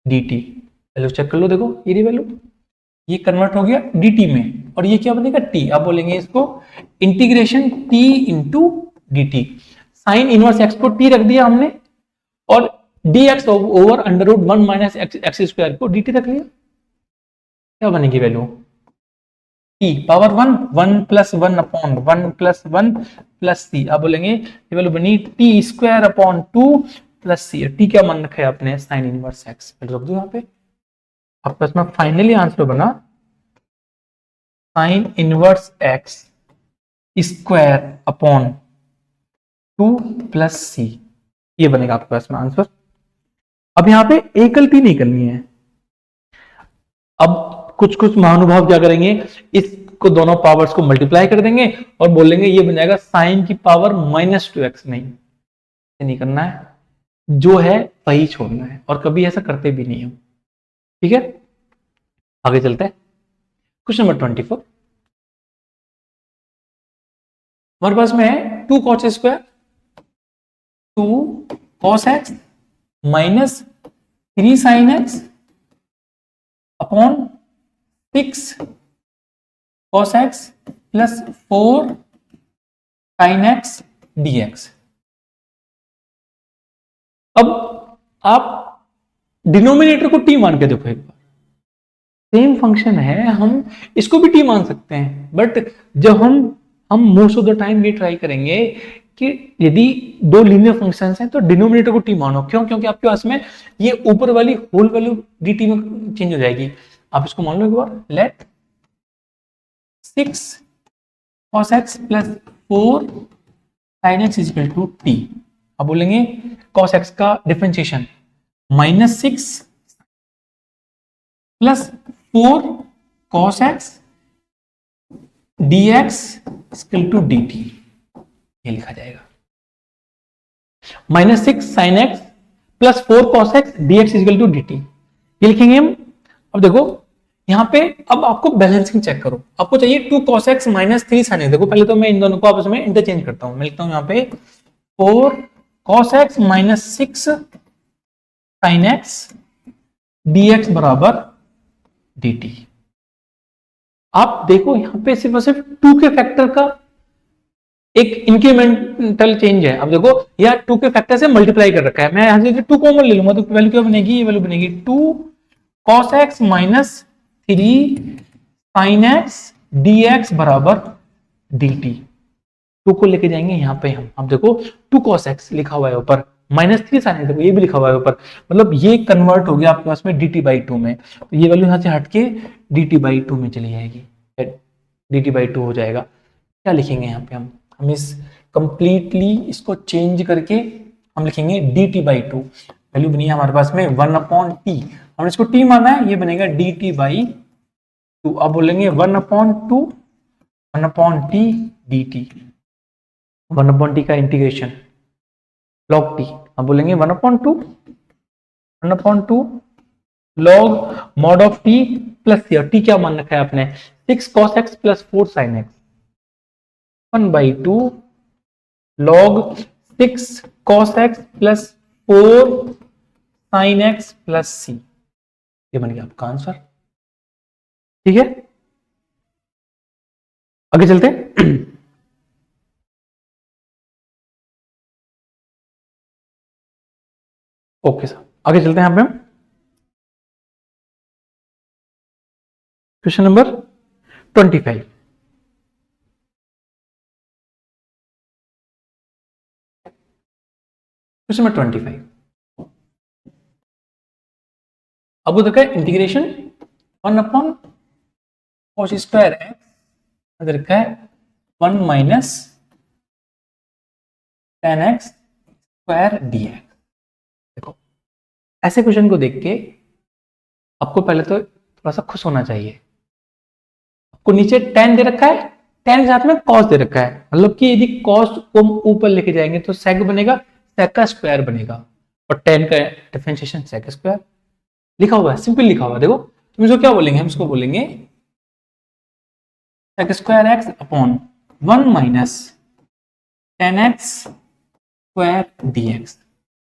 dt। वैल्यू चेक कर लो, देखो ये वैल्यू, ये कन्वर्ट हो गया dt में, और ये क्या बनेगा t। आप बोलेंगे इसको integration t into dt। Sine inverse x को t रख दिया हमने, और dx over √1 minus X square को dt रख लिया। क्या बनेगी value t power 1 plus 1 upon 1 plus 1 plus c। आप बोलेंगे ये वैल्यू बनी t square upon 2 plus c। t क्या मान रखा है आपने साइन इनवर्स x, रख दो यहाँ पे। आपके पास में फाइनली आंसर बना sine inverse x square upon 2 plus c। ये बनेगा आपके पास में आंसर। अब यहाँ पे एक गलती नहीं करनी है। अब कुछ महानुभाव क्या करेंगे, इसको दोनों पावर्स को मल्टीप्लाई कर देंगे और बोलेंगे ये बन जाएगा साइन की पावर -2x। नहीं, ये नहीं करना है, जो है वही छोड़ना है, और कभी ऐसा करते भी नहीं हम। ठीक है, आगे चलते हैं। क्वेश्चन नंबर 24 हमारे पास में है 2 cos square 2 cos x minus 3 sin x upon 6 cos x plus 4 sin x dx। अब आप डिनोमिनेटर को t मान के देखो एक बार, सेम फंक्शन है, हम इसको भी t मान सकते हैं, बट जब हम मोस्ट ऑफ द टाइम ये ट्राई करेंगे कि यदि दो लीनियर फंक्शंस हैं तो डिनोमिनेटर को t मानो। क्यों? क्योंकि आपके पास में ये ऊपर वाली होल वैल्यू dt में चेंज हो जाएगी। आप इसको मान लो एक बार, let 6 cos x plus 4 sin x is equal to t। अब बोलेंगे cos x का differentiation -6 plus 4 cos x dx equal to dt। ये लिखा जाएगा -6 sin x plus 4 cos x dx equal to dt। ये लिखेंगे हम। अब देखो यहां पे, अब आपको बैलेंसिंग चेक करो। आपको चाहिए 2 cos x minus 3 sin x। देखो पहले तो मैं इन दोनों को आपस में इंटरचेंज करता हूं। मैं लिखता हूं यहां पे 4 cos x minus 6 sin x dx बराबर dt। आप देखो यहां पे सिर्फ और सिर्फ 2 के फैक्टर का एक इंक्रीमेंटल चेंज है। अब देखो यह 2 के फैक्टर से मल्टीप्लाई कर रखा है, मैं यहां से 2 कॉमन ले लूंगा तो वैल्यू क्या बनेगी, ये वैल्यू बनेगी 2 cos x minus 3 sin x dx बराबर dt। 2 को लेके जाएंगे यहां पे हम। अब देखो 2 cos x लिखा हुआ है ऊपर, -3 sin x देखो ये भी लिखा हुआ है ऊपर, मतलब ये कन्वर्ट हो गया आपके पास में dt/2 में। तो ये वैल्यू यहां से हटके dt/2 में चली जाएगी, dt/2 हो जाएगा। क्या लिखेंगे यहाँ पे हम इस कंप्लीटली इसको चेंज करके हम लिखेंगे dt/2। वैल्यू बनी है हमारे पास में 1/t। हमने इसको t माना है, ये बनेगा dt/2। अब बोलेंगे 1/2 1/t dt। 1/t का इंटीग्रेशन लॉग टी, अब बोलेंगे 1/2 log mod of T plus सी, और टी क्या मान रखा है आपने 6 cos x plus 4 sin x, 1/2 log 6 cos x plus 4 sin x plus c, ये बन गया आपका आंसर। ठीक है, आगे चलते हैं। ओके सर, आगे चलते हैं यहां पे हम क्वेश्चन नंबर 25। क्वेश्चन नंबर 25, अब उधर का इंटीग्रेशन 1/cos स्क्वायर एक्स, इधर का है 1 minus tan x square dx। देखो ऐसे क्वेश्चन को देख के आपको पहले तो थोड़ा सा खुश होना चाहिए। आपको नीचे tan दे रखा है, tan के साथ में cos दे रखा है, मतलब कि यदि cos को ऊपर लेके जाएंगे तो sec बनेगा, sec का स्क्वायर बनेगा, और tan का डिफरेंशिएशन sec स्क्वायर लिखा हुआ है, सिंपल लिखा हुआ है। देखो तुम इसको क्या बोलेंगे, हम इसको बोलेंगे sec square x upon 1 minus tan x square dx।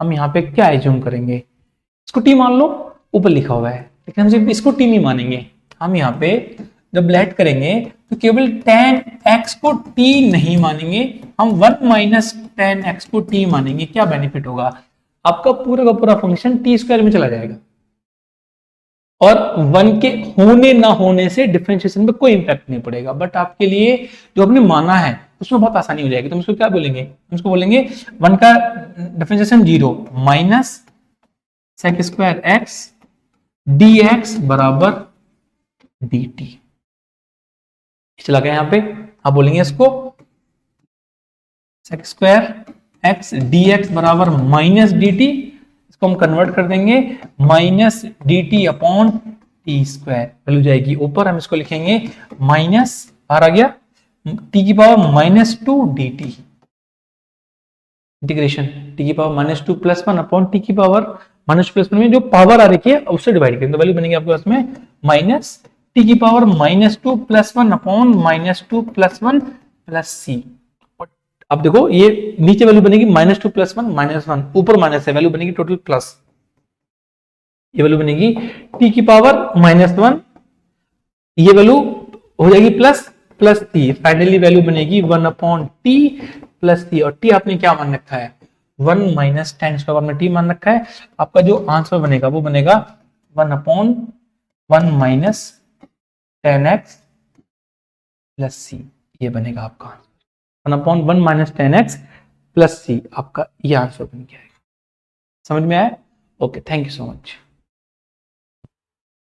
हम यहाँ पे क्या एज्यूम करेंगे, इसको t मान लो, ऊपर लिखा हुआ है, लेकिन हम सिर्फ इसको t नहीं मानेंगे। हम यहाँ पे जब लेट करेंगे तो केवल tan x को t नहीं मानेंगे, हम 1 माइनस tan x को t मानेंगे। क्या बेनिफिट होगा, आपका पूरा का पूरा फंक्शन t स्क्वायर में चला जाएगा, और 1 के होने ना होने से डिफरेंशिएशन पे कोई इंपैक्ट नहीं पड़ेगा। बट आपके लिए जो हमने माना है उसमें बहुत आसानी हो जाएगी। तो हम इसको क्या बोलेंगे, हम इसको बोलेंगे 1 का differentiation 0 minus sec square x dx बराबर dt। चला गया यहाँ पे, आप बोलेंगे इसको सेक स्क्वायर एक्स dx बराबर माइनस dt, इसको हम कन्वर्ट कर देंगे minus dt upon T square, value जाएगी ऊपर, हम इसको लिखेंगे माइनस, बाहर आ गया t की पावर -2 dt, इंटीग्रेशन t की पावर -2 प्लस 1 अपॉन t की पावर -2 में जो पावर आ रही है उससे डिवाइड करेंगे तो वैल्यू बनेगी आपके पास में माइनस t की power -2 plus 1 upon -2 plus 1 plus c। अब देखो ये नीचे वैल्यू बनेगी -2 प्लस 1 -1, ऊपर माइनस है, वैल्यू बनेगी टोटल प्लस, ये वैल्यू बनेगी t की पावर -1, ये वैल्यू हो जाएगी plus plus T, finally value बनेगी 1 अपॉन टी प्लस टी, और टी आपने क्या मान रखा है 1 माइनस tan स्क्वायर में टी मान रखा है। आपका जो आंसर बनेगा वो बनेगा 1 upon 1 minus tan x plus सी, ये बनेगा आपका answer 1 upon 1 minus tan x plus c, आपका ये आंसर बन गया है। समझ में आया? Okay, thank you so much.